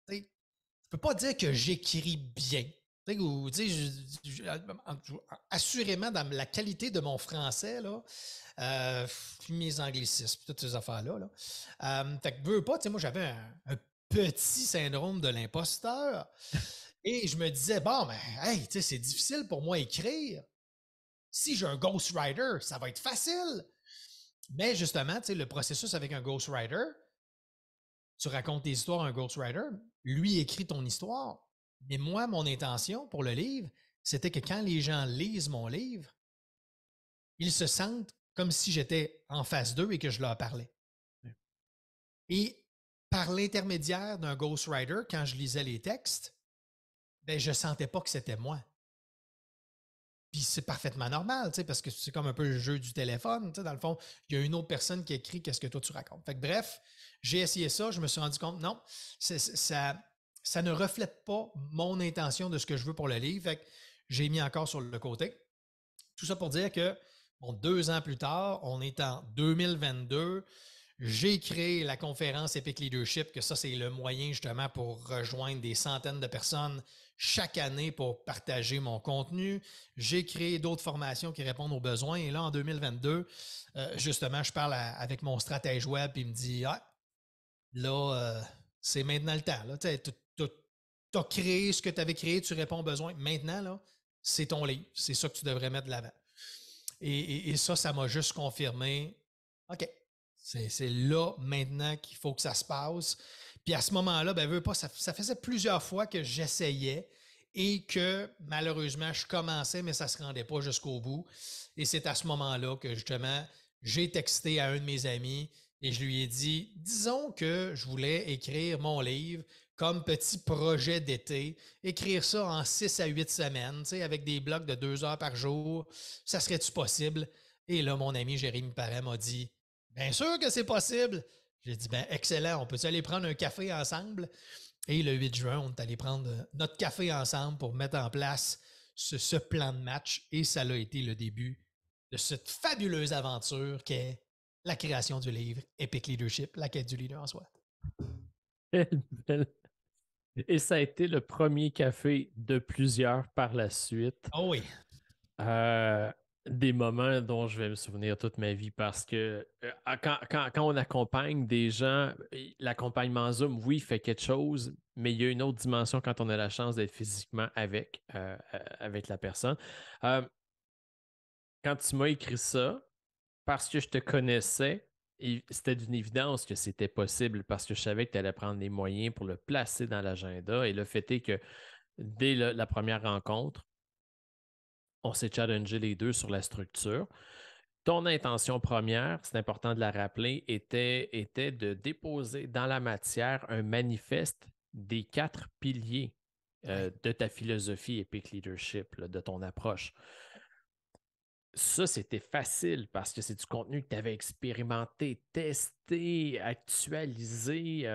je ne peux pas dire que j'écris bien. Assurément, dans la qualité de mon français, là, mes anglicismes, toutes ces affaires-là. Fait que veux pas, moi, j'avais un petit syndrome de l'imposteur. Et je me disais, bon, ben, hey, c'est difficile pour moi écrire. Si j'ai un ghostwriter, ça va être facile. Mais justement, le processus avec un ghostwriter, tu racontes tes histoires à un ghostwriter, lui écrit ton histoire. Mais moi, mon intention pour le livre, c'était que quand les gens lisent mon livre, ils se sentent comme si j'étais en face d'eux et que je leur parlais. Et par l'intermédiaire d'un ghostwriter, quand je lisais les textes, ben, je ne sentais pas que c'était moi. Puis c'est parfaitement normal, parce que c'est comme un peu le jeu du téléphone. Dans le fond, il y a une autre personne qui écrit qu'est-ce que toi tu racontes. Fait que, bref, j'ai essayé ça, je me suis rendu compte, non, ça ne reflète pas mon intention de ce que je veux pour le livre. Fait que j'ai mis encore sur le côté. Tout ça pour dire que, 2 ans plus tard, on est en 2022. J'ai créé la conférence Epic Leadership, que ça, c'est le moyen justement pour rejoindre des centaines de personnes chaque année pour partager mon contenu. J'ai créé d'autres formations qui répondent aux besoins. Et là, en 2022, justement, je parle avec mon stratège web et il me dit, là, c'est maintenant le temps. Tu as créé ce que tu avais créé, tu réponds aux besoins. Maintenant, là, c'est ton livre. C'est ça que tu devrais mettre de l'avant. Et ça m'a juste confirmé, OK, c'est là maintenant qu'il faut que ça se passe. Puis à ce moment-là, ben veux pas, ça faisait plusieurs fois que j'essayais et que malheureusement, je commençais, mais ça ne se rendait pas jusqu'au bout. Et c'est à ce moment-là que justement, j'ai texté à un de mes amis et je lui ai dit, disons que je voulais écrire mon livre comme petit projet d'été, écrire ça en 6 à 8 semaines, avec des blocs de 2 heures par jour, ça serait-tu possible? Et là, mon ami Jérémy Parent m'a dit, bien sûr que c'est possible. J'ai dit, ben excellent, on peut aller prendre un café ensemble? Et le 8 juin, on est allé prendre notre café ensemble pour mettre en place ce plan de match. Et ça a été le début de cette fabuleuse aventure qu'est la création du livre Epic Leadership, la quête du leader en soi. Et ça a été le premier café de plusieurs par la suite. Oh oui. Des moments dont je vais me souvenir toute ma vie parce que quand on accompagne des gens, l'accompagnement Zoom, oui, fait quelque chose, mais il y a une autre dimension quand on a la chance d'être physiquement avec la personne. Quand tu m'as écrit ça, parce que je te connaissais, c'était d'une évidence que c'était possible parce que je savais que tu allais prendre les moyens pour le placer dans l'agenda. Et le fait est que dès la première rencontre, on s'est challengé les deux sur la structure. Ton intention première, c'est important de la rappeler, était de déposer dans la matière un manifeste des 4 piliers de ta philosophie Epic Leadership, là, de ton approche. Ça, c'était facile parce que c'est du contenu que tu avais expérimenté, testé, actualisé.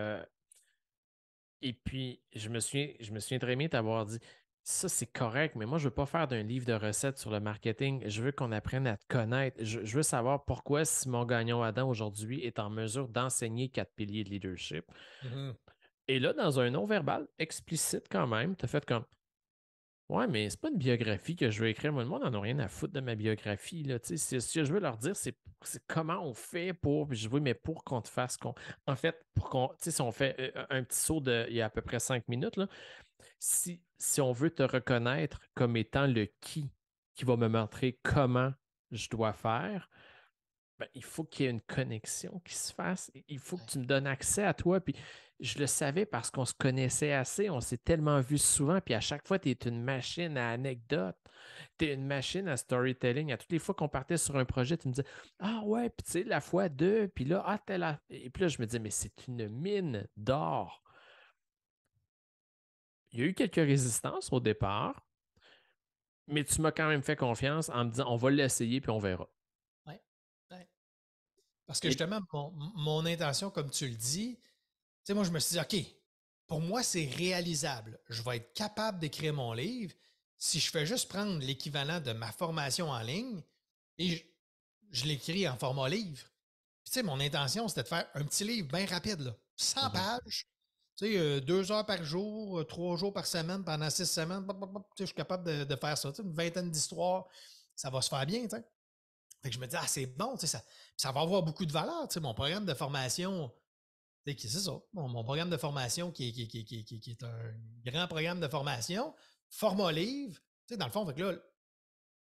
Et puis, je me souviens très bien t'avoir dit, ça, c'est correct, mais moi, je ne veux pas faire d'un livre de recettes sur le marketing. Je veux qu'on apprenne à te connaître. Je veux savoir pourquoi Simon Gagnon-Adam aujourd'hui est en mesure d'enseigner 4 piliers de leadership. Mm-hmm. Et là, dans un non-verbal explicite quand même, tu as fait comme, ouais, mais c'est pas une biographie que je veux écrire. Moi, le monde n'en a rien à foutre de ma biographie. Là. Ce que je veux leur dire, c'est comment on fait pour. Puis je veux, mais pour qu'on te fasse. En fait, pour qu'on. Si on fait un petit saut il y a à peu près 5 minutes, là, si on veut te reconnaître comme étant le qui qui va me montrer comment je dois faire, ben, il faut qu'il y ait une connexion qui se fasse. Il faut que tu me donnes accès à toi. Puis je le savais parce qu'on se connaissait assez, on s'est tellement vu souvent. Puis à chaque fois, tu es une machine à anecdotes. Tu es une machine à storytelling. À toutes les fois qu'on partait sur un projet, tu me disais ah ouais, puis tu sais, la fois deux, puis là, ah, t'es là. Et puis là, je me disais, mais c'est une mine d'or. Il y a eu quelques résistances au départ, mais tu m'as quand même fait confiance en me disant on va l'essayer puis on verra. Ouais, ouais. Parce que Et justement, mon intention, comme tu le dis, tu sais, moi, je me suis dit, OK, pour moi, c'est réalisable. Je vais être capable d'écrire mon livre si je fais juste prendre l'équivalent de ma formation en ligne et je l'écris en format livre. Puis, tu sais, mon intention, c'était de faire un petit livre bien rapide, là, 100 pages, tu sais, 2 heures par jour, 3 jours par semaine, pendant 6 semaines, tu sais, je suis capable de faire ça. Tu sais, une vingtaine d'histoires, ça va se faire bien, tu sais. Fait que je me dis, ah, c'est bon, tu sais, ça va avoir beaucoup de valeur. Tu sais, mon programme de formation, c'est ça. Mon programme de formation qui est un grand programme de formation, format livre, tu sais, dans le fond, fait que là,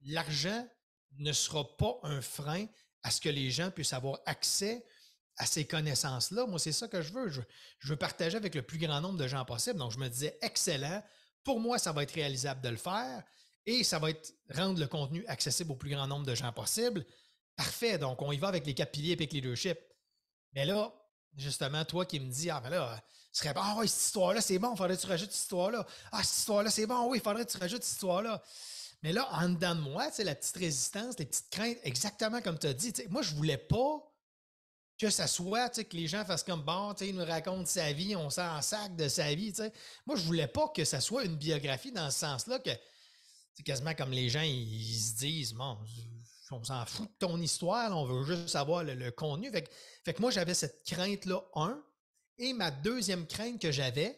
l'argent ne sera pas un frein à ce que les gens puissent avoir accès à ces connaissances-là. Moi, c'est ça que je veux. Je veux partager avec le plus grand nombre de gens possible. Donc, je me disais, excellent. Pour moi, ça va être réalisable de le faire et ça va être rendre le contenu accessible au plus grand nombre de gens possible. Parfait. Donc, on y va avec les 4 piliers avec leadership. Mais là, justement, toi qui me dis, ah, mais là, ce serait bon, ah oui, cette histoire-là, c'est bon, il faudrait que tu rajoutes cette histoire-là. Ah, cette histoire-là, c'est bon, oui, il faudrait que tu rajoutes cette histoire-là. Mais là, en dedans de moi, tu sais, la petite résistance, les petites craintes, exactement comme tu as dit, tu sais, moi, je voulais pas que ça soit, tu sais, que les gens fassent comme bon, tu sais, il nous raconte sa vie, on s'en sac de sa vie, tu sais. Moi, je voulais pas que ça soit une biographie dans ce sens-là, que c'est quasiment comme les gens, ils se disent, bon, on s'en fout de ton histoire, on veut juste savoir le contenu. Fait que moi, j'avais cette crainte-là, un. Et ma deuxième crainte que j'avais,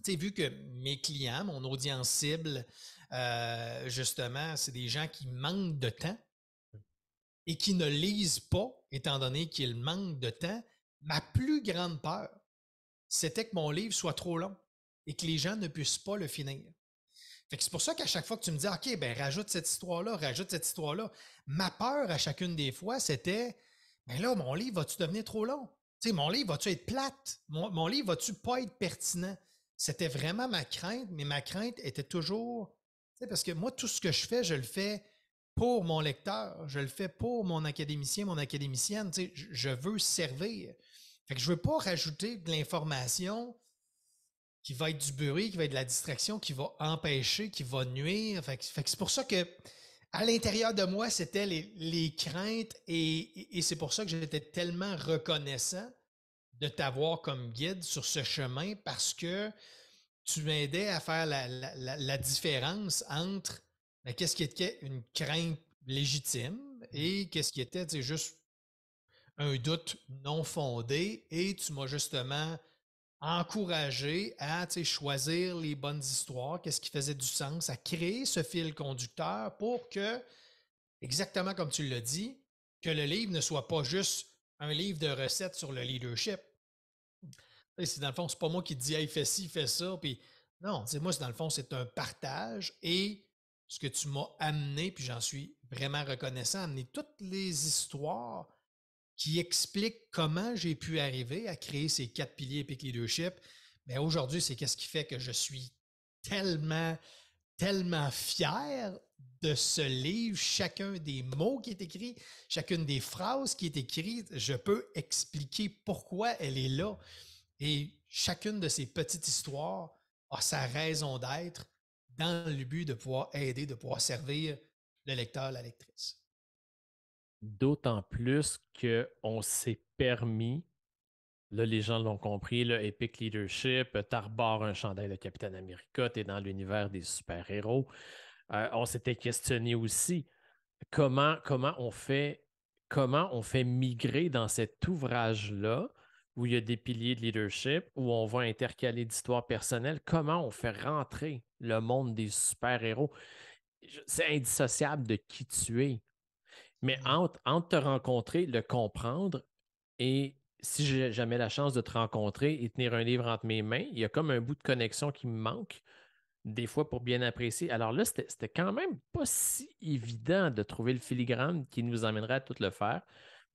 tu sais, vu que mes clients, mon audience cible, justement, c'est des gens qui manquent de temps et qui ne lisent pas, étant donné qu'ils manquent de temps, ma plus grande peur, c'était que mon livre soit trop long et que les gens ne puissent pas le finir. Fait que c'est pour ça qu'à chaque fois que tu me dis, OK, ben rajoute cette histoire-là, ma peur à chacune des fois, c'était, ben là, mon livre va-tu devenir trop long? Tu sais, mon livre va-tu être plate? Mon livre va-tu pas être pertinent? C'était vraiment ma crainte, mais ma crainte était toujours, tu sais, parce que moi, tout ce que je fais, je le fais pour mon lecteur, je le fais pour mon académicien, mon académicienne, tu sais, je veux servir. Fait que je veux pas rajouter de l'information qui va être du bruit, qui va être de la distraction, qui va empêcher, qui va nuire. Fait que c'est pour ça que à l'intérieur de moi, c'était les craintes et c'est pour ça que j'étais tellement reconnaissant de t'avoir comme guide sur ce chemin parce que tu m'aidais à faire la différence entre qu'est-ce qui était une crainte légitime et qu'est-ce qui était juste un doute non fondé et tu m'as justement encouragé à choisir les bonnes histoires, qu'est-ce qui faisait du sens, à créer ce fil conducteur pour que, exactement comme tu l'as dit, que le livre ne soit pas juste un livre de recettes sur le leadership. C'est dans le fond, c'est pas moi qui te dis hey, fais ci, fais ça. Puis non, moi, dans le fond, c'est un partage et ce que tu m'as amené, puis j'en suis vraiment reconnaissant, amener toutes les histoires qui expliquent comment j'ai pu arriver à créer ces 4 piliers Epic Leadership. Mais aujourd'hui, c'est qu'est-ce qui fait que je suis tellement, tellement fier de ce livre. Chacun des mots qui est écrit, chacune des phrases qui est écrite, je peux expliquer pourquoi elle est là. Et chacune de ces petites histoires a sa raison d'être dans le but de pouvoir aider, de pouvoir servir le lecteur, la lectrice. D'autant plus qu'on s'est permis, là, les gens l'ont compris, le Epic Leadership, t'arbores un chandail de Capitaine America, t'es dans l'univers des super-héros. On s'était questionné aussi comment on fait migrer dans cet ouvrage-là où il y a des piliers de leadership, où on va intercaler d'histoires personnelles, comment on fait rentrer le monde des super-héros. C'est indissociable de qui tu es. Mais entre te rencontrer, le comprendre, et si j'ai jamais la chance de te rencontrer et tenir un livre entre mes mains, il y a comme un bout de connexion qui me manque. des fois pour bien apprécier. Alors là, c'était quand même pas si évident de trouver le filigrane qui nous amènerait à tout le faire.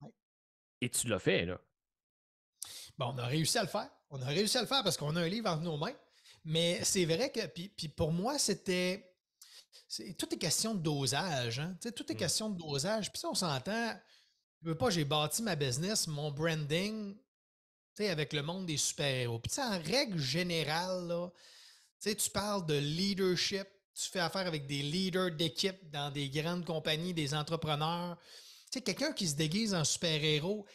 Ouais. Et tu l'as fait, là. Bon, on a réussi à le faire. On a réussi à le faire parce qu'on a un livre entre nos mains. Mais c'est vrai que, puis pour moi, tout est question de dosage. Hein? Tout est question de dosage. Puis ça, on s'entend. Je veux pas, j'ai bâti ma business, mon branding, avec le monde des super-héros. Puis en règle générale, là, tu parles de leadership, tu fais affaire avec des leaders d'équipe dans des grandes compagnies, des entrepreneurs. Quelqu'un qui se déguise en super-héros,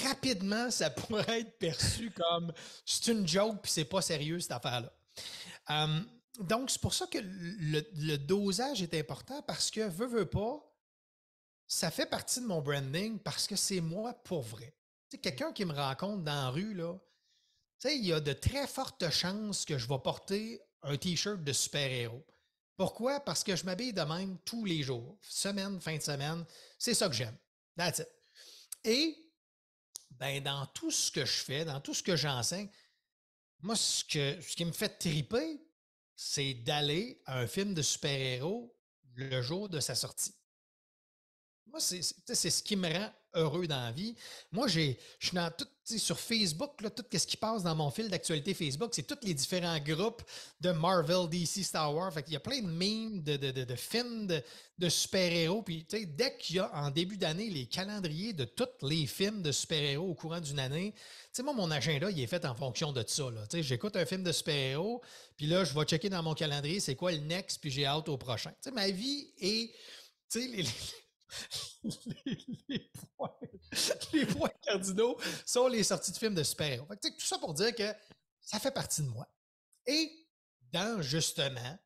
rapidement, ça pourrait être perçu comme c'est une joke puis c'est pas sérieux cette affaire-là. Donc, c'est pour ça que le dosage est important parce que, veux pas, ça fait partie de mon branding parce que c'est moi pour vrai. Quelqu'un qui me rencontre dans la rue, là, il y a de très fortes chances que je vais porter un T-shirt de super-héros. Pourquoi? Parce que je m'habille de même tous les jours, semaine, fin de semaine. C'est ça que j'aime. That's it. Et ben, dans tout ce que je fais, dans tout ce que j'enseigne, moi, ce qui me fait triper, c'est d'aller à un film de super-héros le jour de sa sortie. Moi, c'est ce qui me rend heureux dans la vie. Moi, je suis dans tout, sur Facebook, là, tout ce qui passe dans mon fil d'actualité Facebook, c'est tous les différents groupes de Marvel, DC, Star Wars. Fait qu'il y a plein de memes, de films de super-héros. Puis, dès qu'il y a en début d'année les calendriers de tous les films de super-héros au courant d'une année, moi, mon agenda, il est fait en fonction de ça. J'écoute un film de super-héros, puis là, je vais checker dans mon calendrier c'est quoi le next, puis j'ai hâte au prochain. Ma vie est. Les points, les points cardinaux sont les sorties de films de super-héros. Tout ça pour dire que ça fait partie de moi. Et dans justement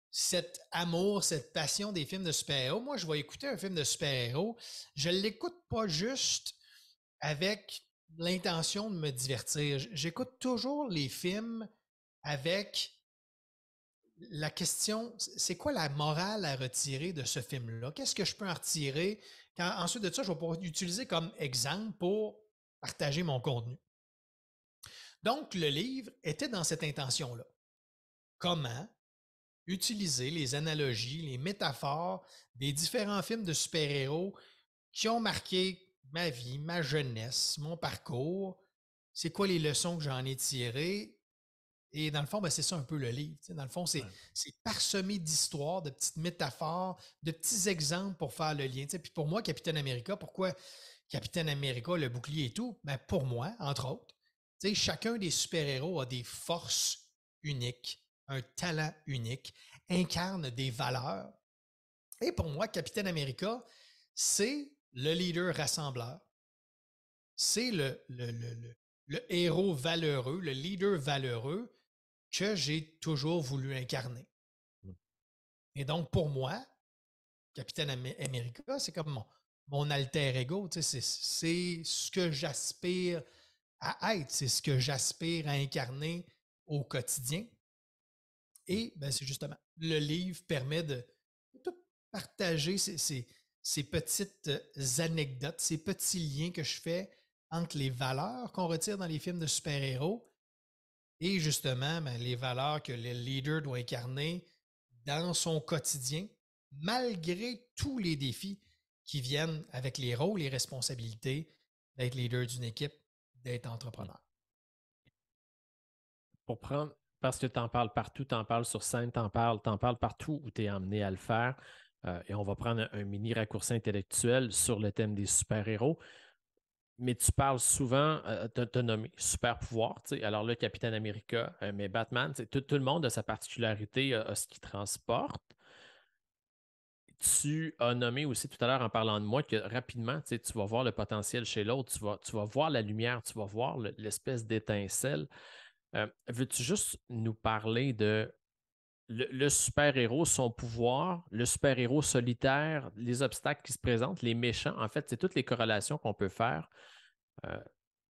cet amour, cette passion des films de super-héros, moi, je vais écouter un film de super-héros. Je ne l'écoute pas juste avec l'intention de me divertir. J'écoute toujours les films avec la question, c'est quoi la morale à retirer de ce film-là? Qu'est-ce que je peux en retirer? Ensuite de ça, je vais pouvoir l'utiliser comme exemple pour partager mon contenu. Donc, le livre était dans cette intention-là. Comment utiliser les analogies, les métaphores des différents films de super-héros qui ont marqué ma vie, ma jeunesse, mon parcours? C'est quoi les leçons que j'en ai tirées? Et dans le fond, ben, c'est ça un peu le livre. Dans le fond, c'est parsemé d'histoires, de petites métaphores, de petits exemples pour faire le lien. Puis pour moi, Capitaine America, pourquoi Capitaine America, le bouclier et tout? Ben, pour moi, entre autres, chacun des super-héros a des forces uniques, un talent unique, incarne des valeurs. Et pour moi, Capitaine America, c'est le leader rassembleur. C'est le héros valeureux, le leader valeureux que j'ai toujours voulu incarner. Et donc, pour moi, Capitaine America, c'est comme mon alter ego. C'est ce que j'aspire à être. C'est ce que j'aspire à incarner au quotidien. Et ben, c'est justement, le livre permet de tout partager ces petites anecdotes, ces petits liens que je fais entre les valeurs qu'on retire dans les films de super-héros et justement ben, les valeurs que le leader doit incarner dans son quotidien, malgré tous les défis qui viennent avec les rôles et responsabilités d'être leader d'une équipe, d'être entrepreneur. Pour prendre, parce que tu en parles partout, tu en parles sur scène, tu en parles partout où tu es emmené à le faire. Et on va prendre un mini raccourci intellectuel sur le thème des super-héros. Mais tu parles souvent, tu as nommé super pouvoir. Alors là, Capitaine America, mais Batman, tout le monde a sa particularité, a ce qu'il transporte. Tu as nommé aussi tout à l'heure en parlant de moi que rapidement, tu vas voir le potentiel chez l'autre, tu vas voir la lumière, tu vas voir l'espèce d'étincelle. Veux-tu juste nous parler de le super-héros, son pouvoir, le super-héros solitaire, les obstacles qui se présentent, les méchants? En fait, c'est toutes les corrélations qu'on peut faire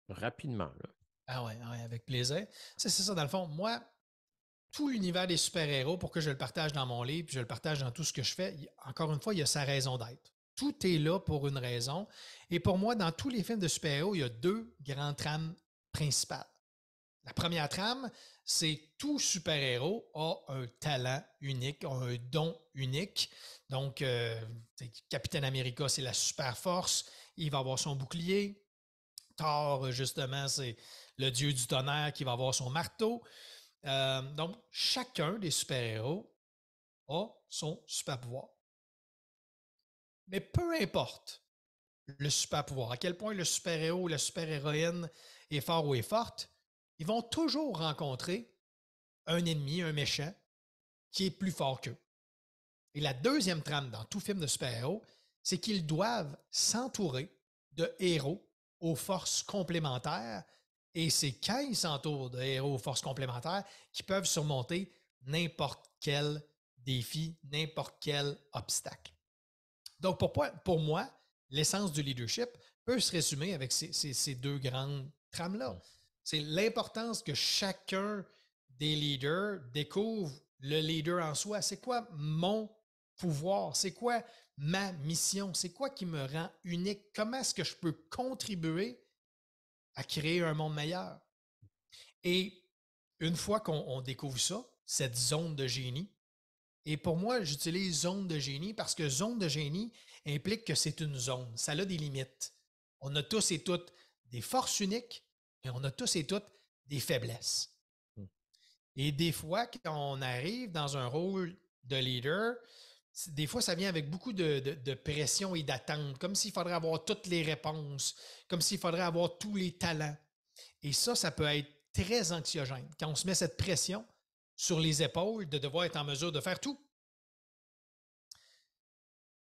rapidement. Là. Ah ouais, avec plaisir. C'est ça, dans le fond. Moi, tout l'univers des super-héros, pour que je le partage dans mon livre, puis je le partage dans tout ce que je fais, encore une fois, il y a sa raison d'être. Tout est là pour une raison. Et pour moi, dans tous les films de super-héros, il y a deux grandes trames principales. La première trame, c'est tout super-héros a un talent unique, a un don unique. Donc, Capitaine America, c'est la super force. Il va avoir son bouclier. Thor, justement, c'est le dieu du tonnerre qui va avoir son marteau. Donc, chacun des super-héros a son super-pouvoir. Mais peu importe le super-pouvoir, à quel point le super-héros ou la super-héroïne est fort ou est forte, ils vont toujours rencontrer un ennemi, un méchant, qui est plus fort qu'eux. Et la deuxième trame dans tout film de super-héros, c'est qu'ils doivent s'entourer de héros aux forces complémentaires. Et c'est quand ils s'entourent de héros aux forces complémentaires qu'ils peuvent surmonter n'importe quel défi, n'importe quel obstacle. Donc, pour moi, l'essence du leadership peut se résumer avec ces deux grandes trames-là. C'est l'importance que chacun des leaders découvre le leader en soi. C'est quoi mon pouvoir? C'est quoi ma mission? C'est quoi qui me rend unique? Comment est-ce que je peux contribuer à créer un monde meilleur? Et une fois qu'on découvre ça, cette zone de génie, et pour moi, j'utilise zone de génie parce que zone de génie implique que c'est une zone. Ça a des limites. On a tous et toutes des forces uniques, mais on a tous et toutes des faiblesses. Et des fois, quand on arrive dans un rôle de leader, des fois, ça vient avec beaucoup de pression et d'attente, comme s'il faudrait avoir toutes les réponses, comme s'il faudrait avoir tous les talents. Et ça peut être très anxiogène quand on se met cette pression sur les épaules de devoir être en mesure de faire tout.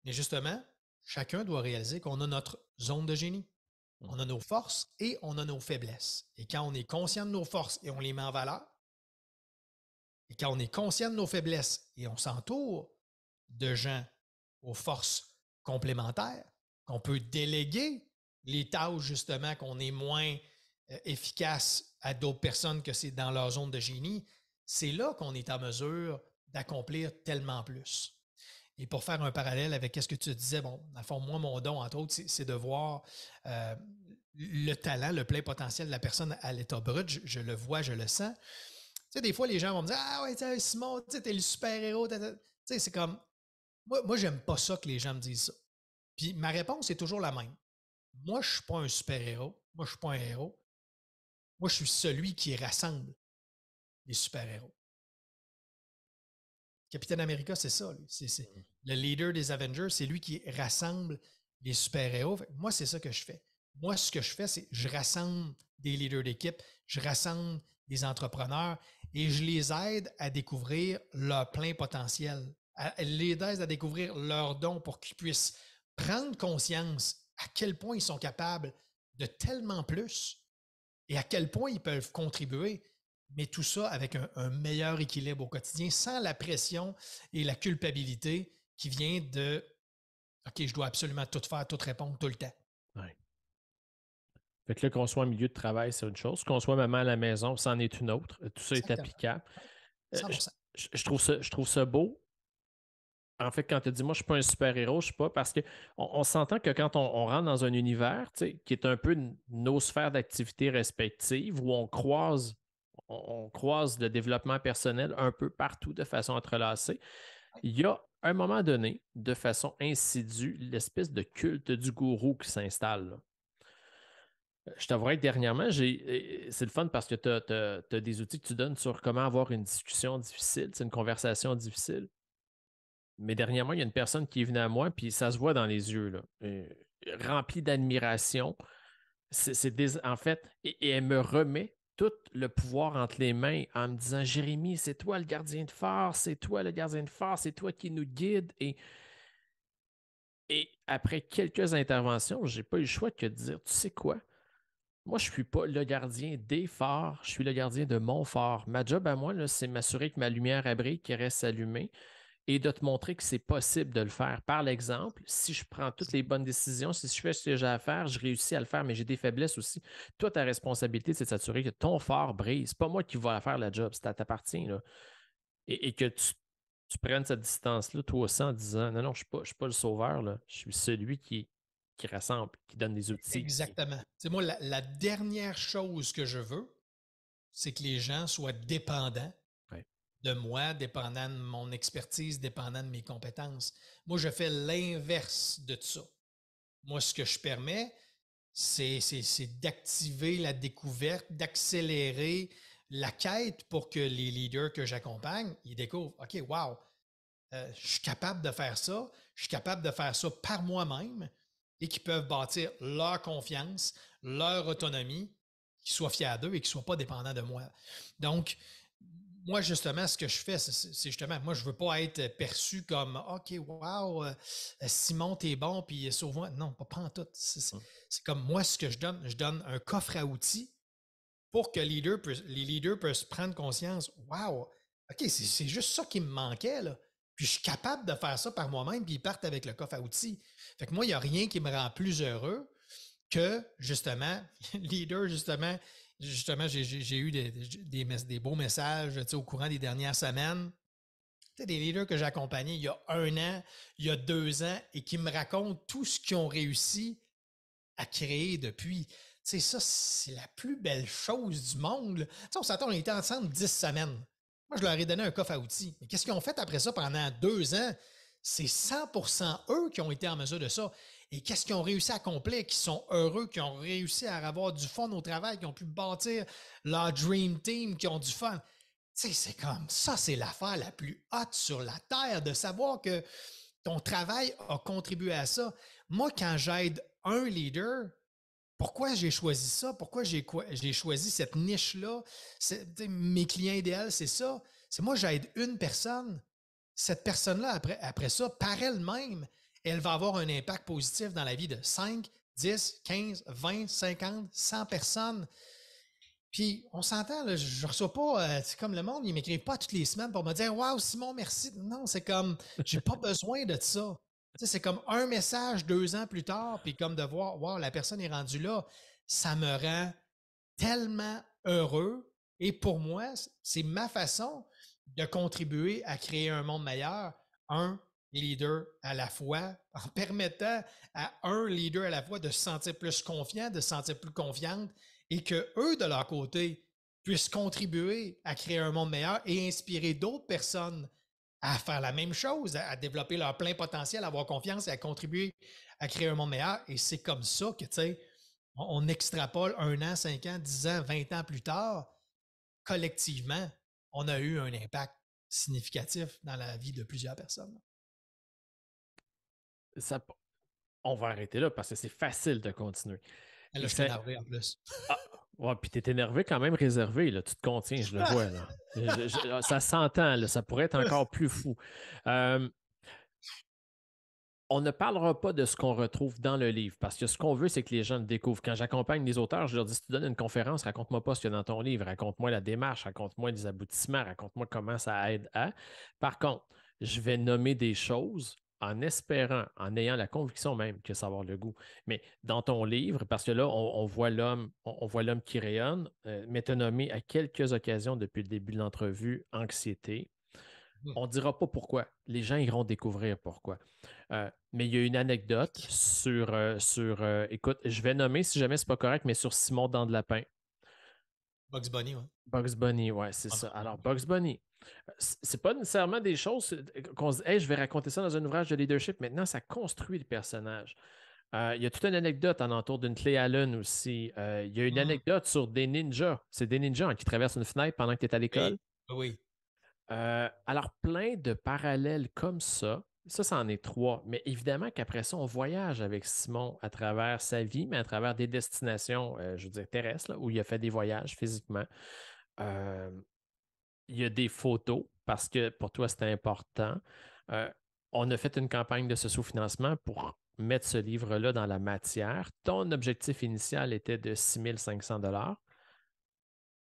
Mais justement, chacun doit réaliser qu'on a notre zone de génie. On a nos forces et on a nos faiblesses. Et quand on est conscient de nos forces et on les met en valeur, et quand on est conscient de nos faiblesses et on s'entoure de gens aux forces complémentaires, qu'on peut déléguer les tâches justement qu'on est moins efficace à d'autres personnes que c'est dans leur zone de génie, c'est là qu'on est en mesure d'accomplir tellement plus. Et pour faire un parallèle avec ce que tu disais, bon, dans le fond, moi, mon don, entre autres, c'est de voir le talent, le plein potentiel de la personne à l'état brut. Je le vois, je le sens. Tu sais, des fois, les gens vont me dire ah ouais, Simon, tu sais, t'es le super-héros. Tu sais, c'est comme. Moi, j'aime pas ça que les gens me disent ça. Puis ma réponse est toujours la même. Moi, je suis pas un super-héros. Moi, je suis pas un héros. Moi, je suis celui qui rassemble les super-héros. Capitaine America, c'est ça. C'est le leader des Avengers, c'est lui qui rassemble les super-héros. Moi, c'est ça que je fais. Moi, ce que je fais, c'est je rassemble des leaders d'équipe, je rassemble des entrepreneurs et je les aide à découvrir leur plein potentiel, les aide à découvrir leurs dons pour qu'ils puissent prendre conscience à quel point ils sont capables de tellement plus et à quel point ils peuvent contribuer, mais tout ça avec un meilleur équilibre au quotidien, sans la pression et la culpabilité qui vient de OK, je dois absolument tout faire, tout répondre tout le temps. Ouais. Fait que là, qu'on soit en milieu de travail, c'est une chose. Qu'on soit maman à la maison, c'en est une autre. Tout ça est Exactement. applicable. 100%. Je trouve ça beau. En fait, quand tu dis moi, je ne suis pas un super-héros, je ne suis pas parce qu'on s'entend que quand on rentre dans un univers qui est un peu nos sphères d'activité respectives, où on croise le développement personnel un peu partout de façon entrelacée, il y a un moment donné, de façon insidieuse, l'espèce de culte du gourou qui s'installe. Là. Je t'avouerais que dernièrement, c'est le fun parce que tu as des outils que tu donnes sur comment avoir une discussion difficile, une conversation difficile. Mais dernièrement, il y a une personne qui est venue à moi, puis ça se voit dans les yeux, là, remplie d'admiration. En fait, et elle me remet tout le pouvoir entre les mains en me disant Jérémy, c'est toi le gardien de phare, c'est toi le gardien de phare, c'est toi qui nous guide. Et après quelques interventions, je n'ai pas eu le choix que de dire tu sais quoi? Moi, je ne suis pas le gardien des phares, je suis le gardien de mon phare. Ma job à moi, là, c'est m'assurer que ma lumière à brique reste allumée et de te montrer que c'est possible de le faire. Par l'exemple, si je prends toutes les bonnes décisions, si je fais ce que j'ai à faire, je réussis à le faire, mais j'ai des faiblesses aussi. Toi, ta responsabilité, c'est de s'assurer que ton phare brille. C'est pas moi qui va faire la job, ça t'appartient. Là. Et que tu prennes cette distance-là, toi aussi, en disant non, non, je ne suis pas le sauveur, là. Je suis celui qui rassemble, qui donne des outils. Exactement. C'est moi, la dernière chose que je veux, c'est que les gens soient dépendants Ouais. de moi, dépendant de mon expertise, dépendant de mes compétences. Moi, je fais l'inverse de ça. Moi, ce que je permets, c'est d'activer la découverte, d'accélérer la quête pour que les leaders que j'accompagne, ils découvrent, OK, wow, je suis capable de faire ça, je suis capable de faire ça par moi-même et qu'ils peuvent bâtir leur confiance, leur autonomie, qu'ils soient fiers d'eux et qu'ils ne soient pas dépendants de moi. Donc, moi, justement, ce que je fais, c'est justement, moi, je ne veux pas être perçu comme OK, wow, Simon, t'es bon, puis sauve-moi. Non, pas en tout. C'est comme moi, ce que je donne un coffre à outils pour que les leaders puissent prendre conscience. Wow, OK, c'est juste ça qui me manquait, là. Puis je suis capable de faire ça par moi-même, puis ils partent avec le coffre à outils. Fait que moi, il n'y a rien qui me rend plus heureux que, justement, leader, justement, j'ai eu des beaux messages au courant des dernières semaines. Des leaders que j'ai accompagnés il y a 1 an, il y a 2 ans, et qui me racontent tout ce qu'ils ont réussi à créer depuis. Ça, c'est la plus belle chose du monde. On s'attend, on était ensemble 10 semaines. Moi, je leur ai donné un coffre à outils. Mais qu'est-ce qu'ils ont fait après ça pendant 2 ans? C'est 100% eux qui ont été en mesure de ça. Et qu'est-ce qu'ils ont réussi à accomplir, qui sont heureux, qui ont réussi à avoir du fun au travail, qui ont pu bâtir leur dream team, qui ont du fun. C'est comme ça, c'est l'affaire la plus haute sur la terre, de savoir que ton travail a contribué à ça. Moi, quand j'aide un leader, pourquoi j'ai choisi ça? Pourquoi j'ai choisi cette niche-là? Mes clients idéaux, c'est ça. C'est moi, j'aide une personne. Cette personne-là, après ça, par elle-même, elle va avoir un impact positif dans la vie de 5, 10, 15, 20, 50, 100 personnes. Puis, on s'entend, là, je ne reçois pas, c'est comme le monde, ils ne m'écrivent pas toutes les semaines pour me dire « Wow, Simon, merci ». Non, c'est comme, j'ai pas besoin de ça. C'est comme un message 2 ans plus tard, puis comme de voir « Wow, la personne est rendue là », ça me rend tellement heureux. Et pour moi, c'est ma façon de contribuer à créer un monde meilleur, un leader à la fois, en permettant à un leader à la fois de se sentir plus confiant, de se sentir plus confiante, et que eux, de leur côté, puissent contribuer à créer un monde meilleur et inspirer d'autres personnes à faire la même chose, à développer leur plein potentiel, à avoir confiance et à contribuer à créer un monde meilleur. Et c'est comme ça que, tu sais, on extrapole 1 an, 5 ans, 10 ans, 20 ans plus tard, collectivement, on a eu un impact significatif dans la vie de plusieurs personnes. Ça, on va arrêter là parce que c'est facile de continuer. Et là, je suis énervé en plus. Ah, ouais, puis t'es énervé quand même réservé, là. Tu te contiens, je le vois, là. Ça s'entend, là. Ça pourrait être encore plus fou. On ne parlera pas de ce qu'on retrouve dans le livre, parce que ce qu'on veut, c'est que les gens le découvrent. Quand j'accompagne les auteurs, je leur dis, si tu donnes une conférence, raconte-moi pas ce qu'il y a dans ton livre, raconte-moi la démarche, raconte-moi les aboutissements, raconte-moi comment ça aide à. Par contre, je vais nommer des choses en espérant, en ayant la conviction même que ça va avoir le goût. Mais dans ton livre, parce que là, on voit l'homme, on voit l'homme qui rayonne, mais tu as nommé à quelques occasions depuis le début de l'entrevue anxiété. On ne dira pas pourquoi. Les gens iront découvrir pourquoi. Mais il y a une anecdote écoute, je vais nommer, si jamais c'est pas correct, mais sur Simon Dans de Lapin. Bugs Bunny, oui. Bugs Bunny, ouais, c'est ça. Alors, Bugs Bunny, c'est pas nécessairement des choses qu'on se dit, hey, je vais raconter ça dans un ouvrage de leadership. Maintenant, ça construit le personnage. Il y a toute une anecdote en entour d'une clé Allen aussi. Il y a une anecdote sur des ninjas. C'est des ninjas qui traversent une fenêtre pendant que tu es à l'école. Oui. Alors, plein de parallèles comme ça. Ça, c'en est 3. Mais évidemment qu'après ça, on voyage avec Simon à travers sa vie, mais à travers des destinations, je veux dire, terrestres, là, où il a fait des voyages physiquement. Il y a des photos, parce que pour toi, c'était important. On a fait une campagne de sous-financement pour mettre ce livre-là dans la matière. Ton objectif initial était de 6 500 $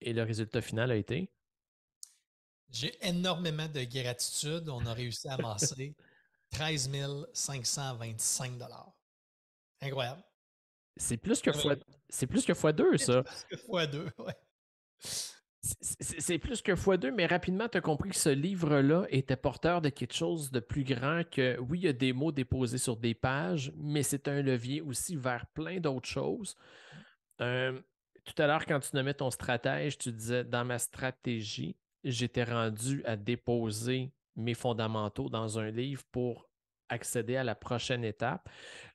et le résultat final a été? J'ai énormément de gratitude. On a réussi à amasser 13 525 $. Incroyable. C'est plus que fois 2, ça. C'est plus que fois 2, ouais. C'est plus que fois 2, mais rapidement, tu as compris que ce livre-là était porteur de quelque chose de plus grand que, oui, il y a des mots déposés sur des pages, mais c'est un levier aussi vers plein d'autres choses. tout à l'heure, quand tu nommais ton stratège, tu disais dans ma stratégie, j'étais rendu à déposer mes fondamentaux dans un livre pour accéder à la prochaine étape.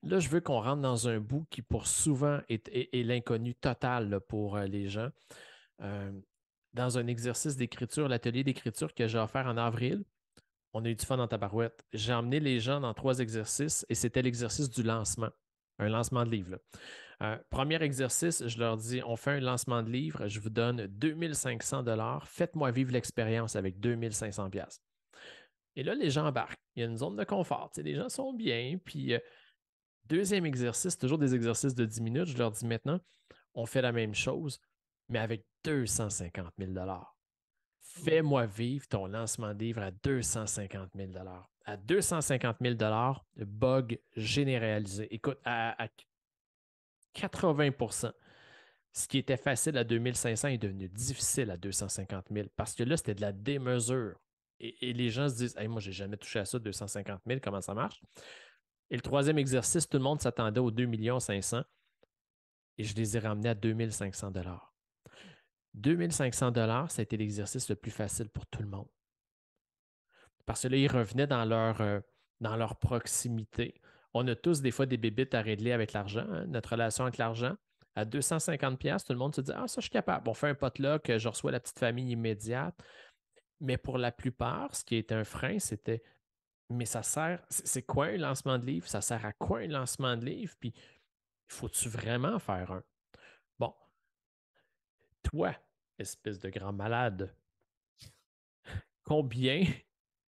Là, je veux qu'on rentre dans un bout qui, pour souvent, est l'inconnu total là, pour les gens. Dans un exercice d'écriture, l'atelier d'écriture que j'ai offert en avril, on a eu du fun dans tabarouette. J'ai emmené les gens dans 3 exercices et c'était l'exercice du lancement, un lancement de livre. Premier exercice, je leur dis, on fait un lancement de livre, je vous donne 2500 $, faites-moi vivre l'expérience avec 2500 $. Et là, les gens embarquent. Il y a une zone de confort. Les gens sont bien. Puis, deuxième exercice, toujours des exercices de 10 minutes, je leur dis maintenant, on fait la même chose, mais avec 250 000 $. Fais-moi vivre ton lancement de livre à 250 000 $. À 250 000 $, le bug généralisé. Écoute, à 80%, ce qui était facile à 2500 est devenu difficile à 250 000 parce que là, c'était de la démesure. Et les gens se disent hey, moi, je n'ai jamais touché à ça, 250 000, comment ça marche? Et le troisième exercice, tout le monde s'attendait aux 2 500 000 et je les ai ramenés à 2 500 $. 2 500 $, ça a été l'exercice le plus facile pour tout le monde. Parce que là, ils revenaient dans leur proximité. On a tous des fois des bébites à régler avec l'argent, hein, notre relation avec l'argent. À 250 $, tout le monde se dit ah, ça, je suis capable. On fait un potluck, je reçois la petite famille immédiate. Mais pour la plupart, ce qui est un frein, c'était mais ça sert, c'est quoi un lancement de livre? Ça sert à quoi un lancement de livre? Puis, faut-tu vraiment faire un? Bon, toi, espèce de grand malade, combien,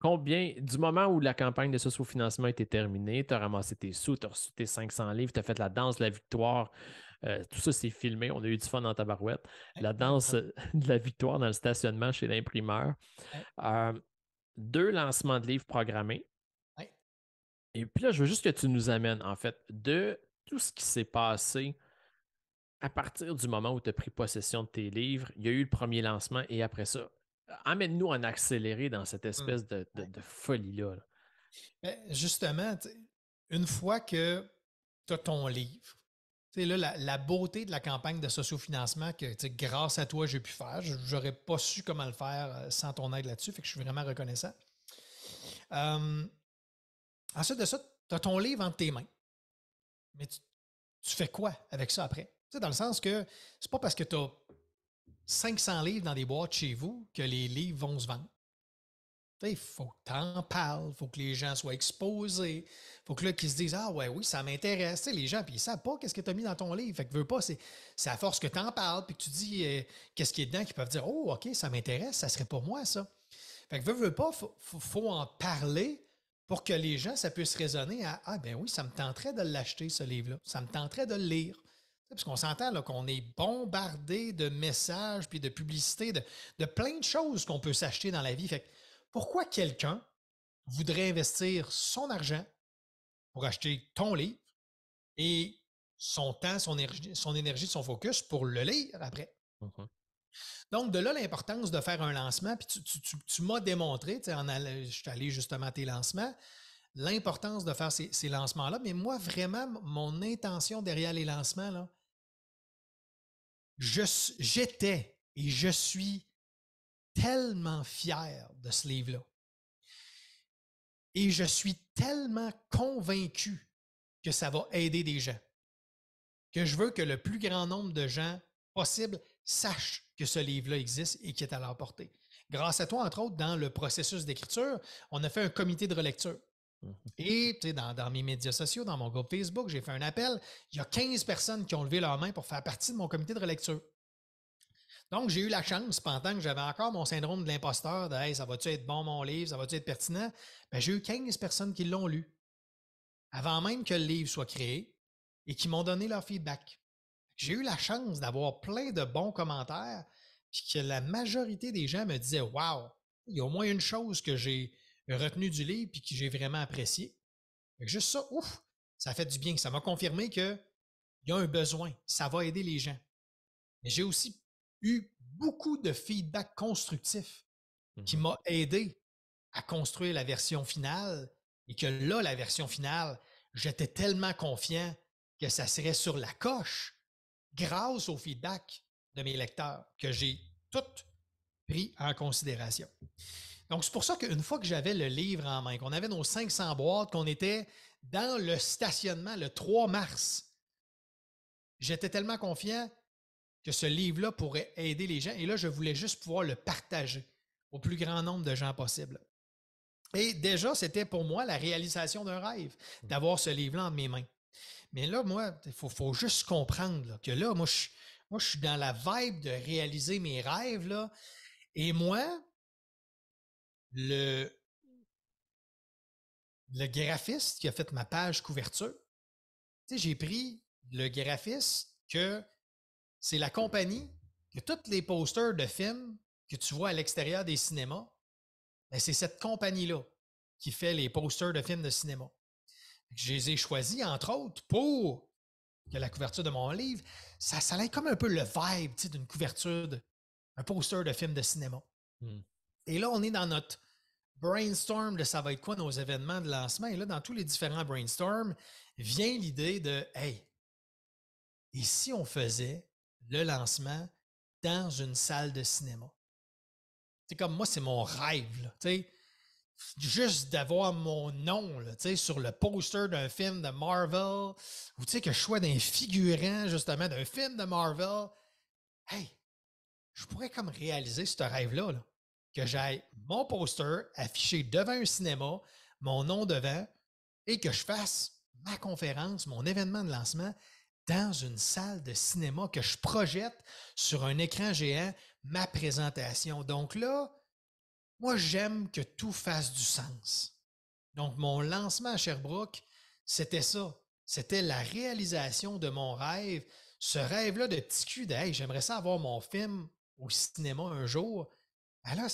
du moment où la campagne de sociofinancement était terminée, tu as ramassé tes sous, tu as reçu tes 500 livres, tu as fait la danse de la victoire, tout ça c'est filmé, on a eu du fun dans tabarouette, la danse de la victoire dans le stationnement chez l'imprimeur, 2 lancements de livres programmés. Et puis là, je veux juste que tu nous amènes, en fait, de tout ce qui s'est passé à partir du moment où tu as pris possession de tes livres. Il y a eu le premier lancement et après ça, amène-nous en accéléré dans cette espèce de folie-là. Justement, une fois que tu as ton livre, là, la beauté de la campagne de sociofinancement que grâce à toi, j'ai pu faire, je n'aurais pas su comment le faire sans ton aide là-dessus, fait que je suis vraiment reconnaissant. Ensuite de ça, tu as ton livre entre tes mains. Mais tu fais quoi avec ça après? Dans le sens que c'est pas parce que tu as 500 livres dans des boîtes chez vous que les livres vont se vendre. Il faut que tu en parles, il faut que les gens soient exposés, il faut que là, qu'ils se disent ah ouais, oui, ça m'intéresse. Les gens, puis ils ne savent pas qu'est-ce que tu as mis dans ton livre. Fait que veux pas, c'est à force que tu en parles, puis que tu dis qu'est-ce qui est dedans, qu'ils peuvent dire oh, OK, ça m'intéresse, ça serait pour moi, ça. Fait que veux pas, faut en parler pour que les gens, ça puisse résonner à ah ben oui, ça me tenterait de l'acheter, ce livre-là. Ça me tenterait de le lire. Parce qu'on s'entend là, qu'on est bombardé de messages puis de publicités, de plein de choses qu'on peut s'acheter dans la vie. Fait que pourquoi quelqu'un voudrait investir son argent pour acheter ton livre et son temps, son énergie, son focus pour le lire après? Donc, de là, l'importance de faire un lancement, puis tu m'as démontré, je suis allé justement à tes lancements, l'importance de faire ces lancements-là. Mais moi, vraiment, mon intention derrière les lancements, là, j'étais et je suis tellement fier de ce livre-là. Et je suis tellement convaincu que ça va aider des gens, que je veux que le plus grand nombre de gens possible sachent que ce livre-là existe et qu'il est à leur portée. Grâce à toi, entre autres, dans le processus d'écriture, on a fait un comité de relecture. Et dans mes médias sociaux, dans mon groupe Facebook, j'ai fait un appel. Il y a 15 personnes qui ont levé leur main pour faire partie de mon comité de relecture. Donc, j'ai eu la chance, pendant que j'avais encore mon syndrome de l'imposteur, de hey, ça va-tu être bon mon livre, ça va-tu être pertinent? Bien, j'ai eu 15 personnes qui l'ont lu avant même que le livre soit créé et qui m'ont donné leur feedback. J'ai eu la chance d'avoir plein de bons commentaires, puis que la majorité des gens me disaient wow, il y a au moins une chose que j'ai retenue du livre et que j'ai vraiment apprécié. Juste ça, ouf, ça fait du bien. Ça m'a confirmé qu'il y a un besoin, ça va aider les gens. Mais j'ai aussi eu beaucoup de feedback constructif qui m'a aidé à construire la version finale et que là, la version finale, j'étais tellement confiant que ça serait sur la coche grâce au feedback de mes lecteurs que j'ai toutes pris en considération. Donc, c'est pour ça qu'une fois que j'avais le livre en main, qu'on avait nos 500 boîtes, qu'on était dans le stationnement le 3 mars, j'étais tellement confiant que ce livre-là pourrait aider les gens. Et là, je voulais juste pouvoir le partager au plus grand nombre de gens possible. Et déjà, c'était pour moi la réalisation d'un rêve, d'avoir ce livre-là entre mes mains. Mais là, moi, il faut juste comprendre là, que là, moi, je suis dans la vibe de réaliser mes rêves. Là, et moi, le graphiste qui a fait ma page couverture, j'ai pris le graphiste que c'est la compagnie que tous les posters de films que tu vois à l'extérieur des cinémas, ben, c'est cette compagnie-là qui fait les posters de films de cinéma. Je les ai choisis, entre autres, pour que la couverture de mon livre, ça a comme un peu le vibe d'une couverture, un poster de film de cinéma. Et là, on est dans notre brainstorm de ça va être quoi nos événements de lancement. Et là, dans tous les différents brainstorms, vient l'idée de hey, et si on faisait le lancement dans une salle de cinéma? C'est comme moi, c'est mon rêve. Là, juste d'avoir mon nom là, sur le poster d'un film de Marvel, ou que je sois d'un figurant justement d'un film de Marvel. Hey, je pourrais comme réaliser ce rêve-là. Là, que j'aille mon poster affiché devant un cinéma, mon nom devant, et que je fasse ma conférence, mon événement de lancement dans une salle de cinéma, que je projette sur un écran géant ma présentation. Donc là, moi, j'aime que tout fasse du sens. Donc, mon lancement à Sherbrooke, c'était ça. C'était la réalisation de mon rêve. Ce rêve-là de petit cul de hey, j'aimerais ça avoir mon film au cinéma un jour. Ben là,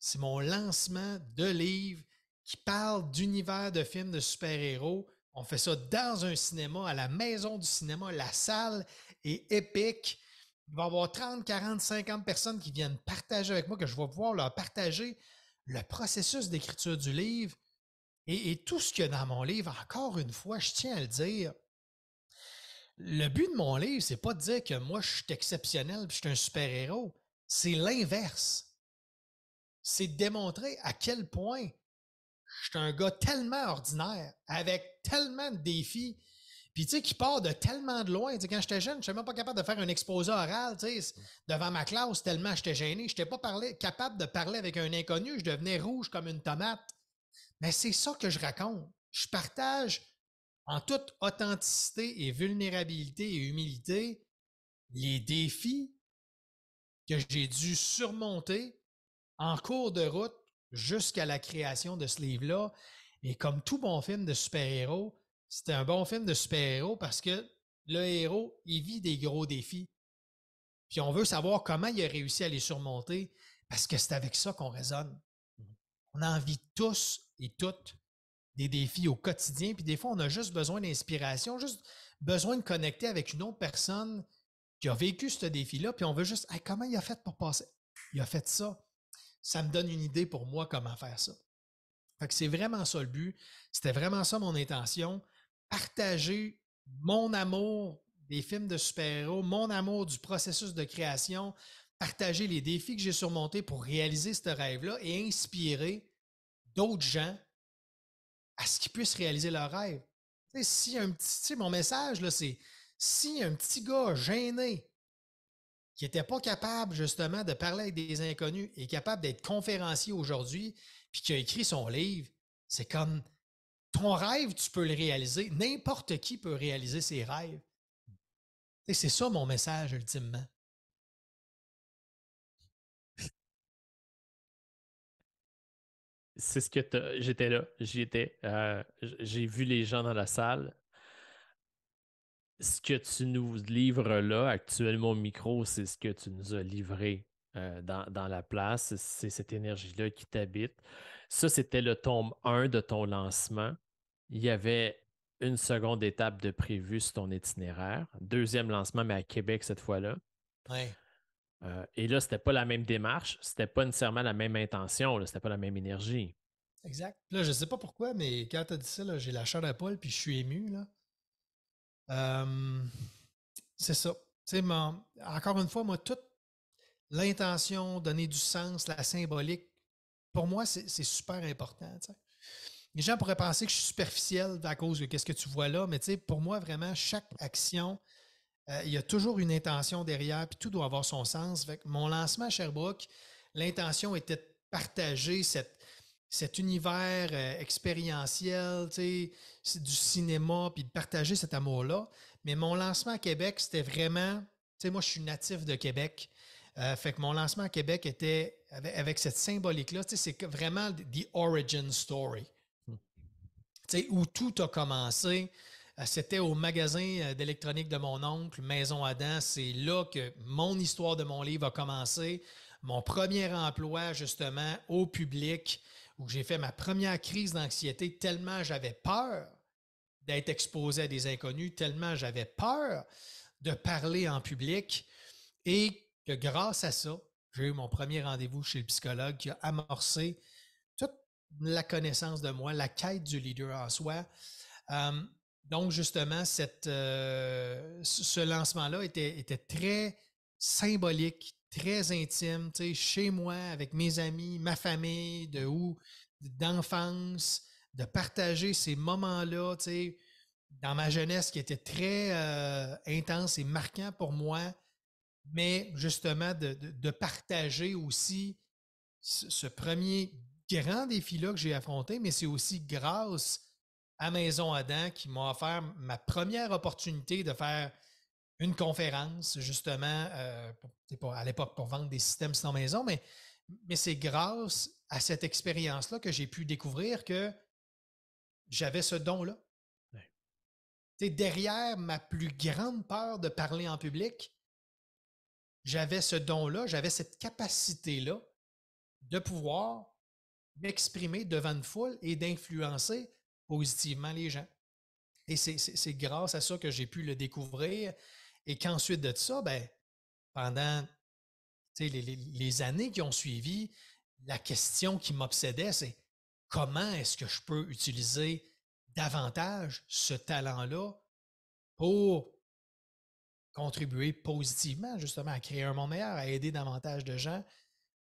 c'est mon lancement de livre qui parle d'univers de films de super-héros. On fait ça dans un cinéma, à la maison du cinéma. La salle est épique. Il va y avoir 30, 40, 50 personnes qui viennent partager avec moi, que je vais pouvoir leur partager le processus d'écriture du livre et tout ce qu'il y a dans mon livre. Encore une fois, je tiens à le dire, le but de mon livre, c'est pas de dire que moi, je suis exceptionnel et je suis un super-héros. C'est l'inverse. C'est de démontrer à quel point je suis un gars tellement ordinaire, avec tellement de défis, puis qui part de tellement de loin. Quand j'étais jeune, je n'étais même pas capable de faire un exposé oral devant ma classe tellement j'étais gêné. Je n'étais pas capable de parler avec un inconnu. Je devenais rouge comme une tomate. Mais c'est ça que je raconte. Je partage en toute authenticité et vulnérabilité et humilité les défis que j'ai dû surmonter en cours de route jusqu'à la création de ce livre-là. Et comme tout bon film de super-héros, c'était un bon film de super-héros parce que le héros, il vit des gros défis. Puis on veut savoir comment il a réussi à les surmonter parce que c'est avec ça qu'on raisonne. On en vit tous et toutes des défis au quotidien. Puis des fois, on a juste besoin d'inspiration, juste besoin de connecter avec une autre personne qui a vécu ce défi-là. Puis on veut juste, hey, comment il a fait pour passer? Il a fait ça. Ça me donne une idée pour moi comment faire ça. Fait que c'est vraiment ça le but. C'était vraiment ça mon intention. Partager mon amour des films de super-héros, mon amour du processus de création, partager les défis que j'ai surmontés pour réaliser ce rêve-là et inspirer d'autres gens à ce qu'ils puissent réaliser leur rêve. Si un petit, mon message, là, c'est si un petit gars gêné qui n'était pas capable justement de parler avec des inconnus est capable d'être conférencier aujourd'hui, puis qui a écrit son livre, c'est comme ton rêve, tu peux le réaliser. N'importe qui peut réaliser ses rêves. Et c'est ça mon message ultimement. C'est ce que j'étais là, j'y étais. J'ai vu les gens dans la salle. Ce que tu nous livres là, actuellement au micro, c'est ce que tu nous as livré dans la place. C'est cette énergie-là qui t'habite. Ça, c'était le tome 1 de ton lancement. Il y avait une seconde étape de prévu sur ton itinéraire. Deuxième lancement, mais à Québec cette fois-là. Ouais. Et là, c'était pas la même démarche, c'était pas nécessairement la même intention, c'était pas la même énergie. Exact. Là, je sais pas pourquoi, mais quand tu as dit ça, là, j'ai la chair à poil puis je suis ému. Là. C'est ça. Tu sais, encore une fois, moi, toute l'intention, donner du sens, la symbolique, pour moi, c'est super important. Tu sais. Les gens pourraient penser que je suis superficiel à cause de ce que tu vois là, mais tu sais, pour moi, vraiment, chaque action, il y a toujours une intention derrière, puis tout doit avoir son sens. Fait que mon lancement à Sherbrooke, l'intention était de partager cet univers expérientiel, tu sais, c'est du cinéma, puis de partager cet amour-là. Mais mon lancement à Québec, c'était vraiment, tu sais, moi, je suis natif de Québec. Fait que mon lancement à Québec était avec cette symbolique-là, tu sais, c'est vraiment the origin story. Tu sais, où tout a commencé. C'était au magasin d'électronique de mon oncle, Maison Adam. C'est là que mon histoire de mon livre a commencé. Mon premier emploi, justement, au public, où j'ai fait ma première crise d'anxiété tellement j'avais peur d'être exposé à des inconnus, tellement j'avais peur de parler en public. Et que grâce à ça, j'ai eu mon premier rendez-vous chez le psychologue qui a amorcé toute la connaissance de moi, la quête du leader en soi. Donc, justement, ce lancement-là était très symbolique, très intime, tu sais, chez moi, avec mes amis, ma famille, d'enfance, de partager ces moments-là, tu sais, dans ma jeunesse qui était très intense et marquant pour moi, mais justement de partager aussi ce premier grand défi-là que j'ai affronté, mais c'est aussi grâce à Maison Adam qui m'a offert ma première opportunité de faire une conférence, justement, à l'époque pour vendre des systèmes sans maison, mais c'est grâce à cette expérience-là que j'ai pu découvrir que j'avais ce don-là. Ouais. Derrière ma plus grande peur de parler en public, j'avais ce don-là, j'avais cette capacité-là de pouvoir m'exprimer devant une foule et d'influencer positivement les gens. Et c'est grâce à ça que j'ai pu le découvrir et qu'ensuite de ça, ben, pendant les années qui ont suivi, la question qui m'obsédait, c'est comment est-ce que je peux utiliser davantage ce talent-là pour contribuer positivement justement à créer un monde meilleur, à aider davantage de gens.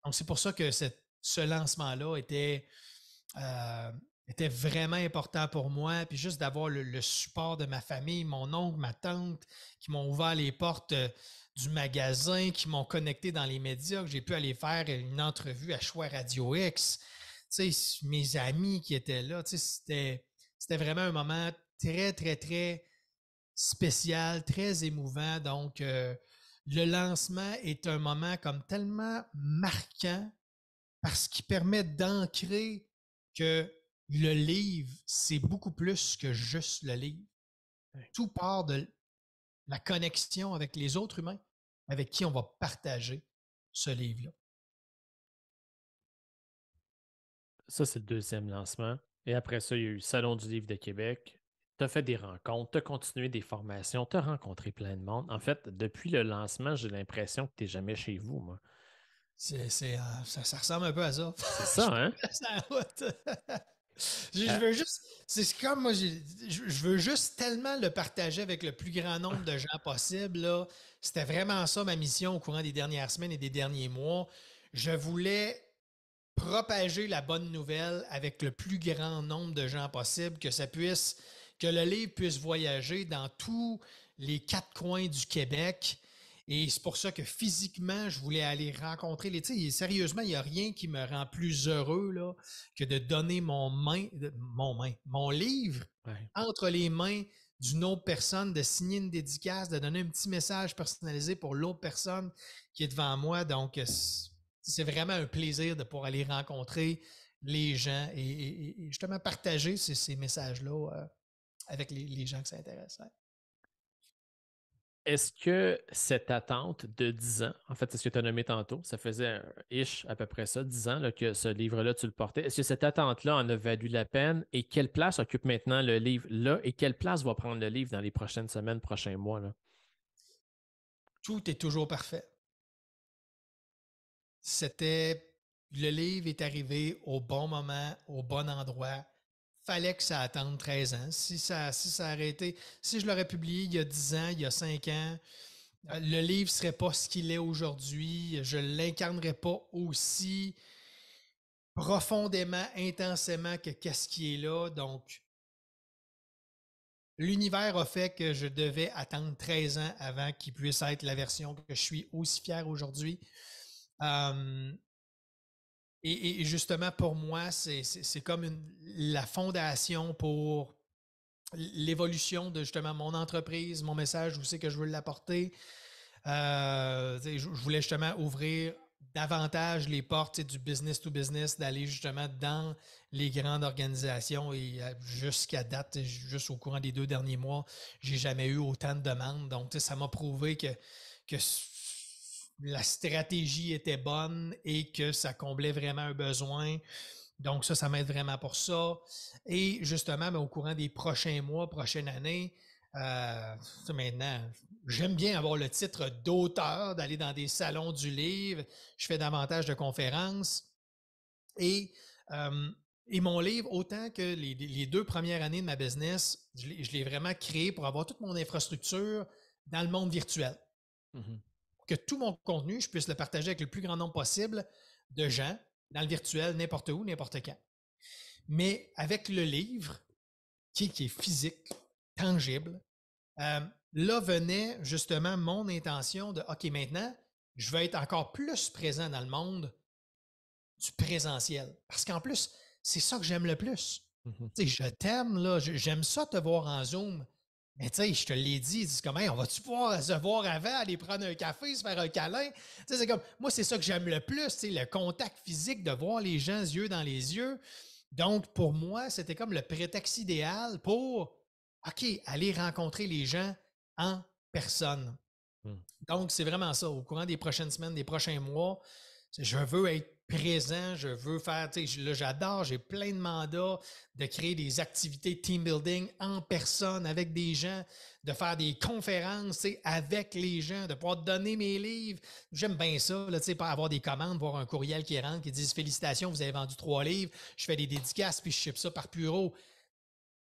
Donc, c'est pour ça que ce lancement-là était vraiment important pour moi. Puis juste d'avoir le support de ma famille, mon oncle, ma tante, qui m'ont ouvert les portes du magasin, qui m'ont connecté dans les médias, que j'ai pu aller faire une entrevue à Choix Radio X. Tu sais, mes amis qui étaient là, tu sais, c'était vraiment un moment très, très, très spécial, très émouvant. Donc, le lancement est un moment comme tellement marquant parce qu'il permet d'ancrer que le livre, c'est beaucoup plus que juste le livre. Tout part de la connexion avec les autres humains avec qui on va partager ce livre-là. Ça, c'est le deuxième lancement. Et après ça, il y a eu le Salon du livre de Québec. Tu as fait des rencontres, tu as continué des formations, tu as rencontré plein de monde. En fait, depuis le lancement, j'ai l'impression que tu n'es jamais chez vous, moi. Ça ressemble un peu à ça. C'est ça, hein? Je veux juste, c'est comme moi, je veux juste tellement le partager avec le plus grand nombre de gens possible. Là. C'était vraiment ça ma mission au courant des dernières semaines et des derniers mois. Je voulais propager la bonne nouvelle avec le plus grand nombre de gens possible, que le livre puisse voyager dans tous les quatre coins du Québec. Et c'est pour ça que physiquement, je voulais aller rencontrer les. Tu sais, sérieusement, il n'y a rien qui me rend plus heureux là, que de donner mon livre entre les mains d'une autre personne, de signer une dédicace, de donner un petit message personnalisé pour l'autre personne qui est devant moi. Donc, c'est vraiment un plaisir de pouvoir aller rencontrer les gens et justement partager ces messages-là avec les gens qui s'intéressent. Est-ce que cette attente de 10 ans, en fait, c'est ce que tu as nommé tantôt, ça faisait à peu près ça, 10 ans là, que ce livre-là, tu le portais. Est-ce que cette attente-là en a valu la peine et quelle place occupe maintenant le livre là et quelle place va prendre le livre dans les prochaines semaines, prochains mois? Là? Tout est toujours parfait. Le livre est arrivé au bon moment, au bon endroit. Fallait que ça attende 13 ans. Si ça a arrêté, si je l'aurais publié il y a 10 ans, il y a 5 ans, Le livre ne serait pas ce qu'il est aujourd'hui. Je ne l'incarnerais pas aussi profondément, intensément que qu'est-ce qui est là. Donc, l'univers a fait que je devais attendre 13 ans avant qu'il puisse être la version que je suis aussi fier aujourd'hui. Et justement, pour moi, c'est comme la fondation pour l'évolution de justement mon entreprise, mon message, où c'est que je veux l'apporter. Je voulais justement ouvrir davantage les portes du business to business, d'aller justement dans les grandes organisations et jusqu'à date, juste au courant des 2 derniers mois, j'ai jamais eu autant de demandes. Donc, ça m'a prouvé que la stratégie était bonne et que ça comblait vraiment un besoin. Donc, ça m'aide vraiment pour ça. Et justement, au courant des prochains mois, prochaine année, maintenant, j'aime bien avoir le titre d'auteur, d'aller dans des salons du livre. Je fais davantage de conférences. Et mon livre, autant que les 2 premières années de ma business, je l'ai vraiment créé pour avoir toute mon infrastructure dans le monde virtuel. Mm-hmm. Pour que tout mon contenu, je puisse le partager avec le plus grand nombre possible de gens dans le virtuel, n'importe où, n'importe quand. Mais avec le livre, qui est physique, tangible, là venait justement mon intention de OK, maintenant, je vais être encore plus présent dans le monde du présentiel. Parce qu'en plus, c'est ça que j'aime le plus. Mm-hmm. Je t'aime, là, j'aime ça te voir en Zoom. Mais tu sais, je te l'ai dit, c'est comme, hey, on va-tu pouvoir se voir avant, aller prendre un café, se faire un câlin? C'est comme, moi, c'est ça que j'aime le plus, le contact physique, de voir les gens yeux dans les yeux. Donc, pour moi, c'était comme le prétexte idéal pour, OK, aller rencontrer les gens en personne. Donc, c'est vraiment ça. Au courant des prochaines semaines, des prochains mois, je veux être présent, je veux faire, là, j'adore, j'ai plein de mandats de créer des activités team building en personne avec des gens, de faire des conférences avec les gens, de pouvoir donner mes livres. J'aime bien ça, là, pas avoir des commandes, voir un courriel qui rentre, qui dit félicitations, vous avez vendu 3 livres, je fais des dédicaces, puis je ship ça par bureau.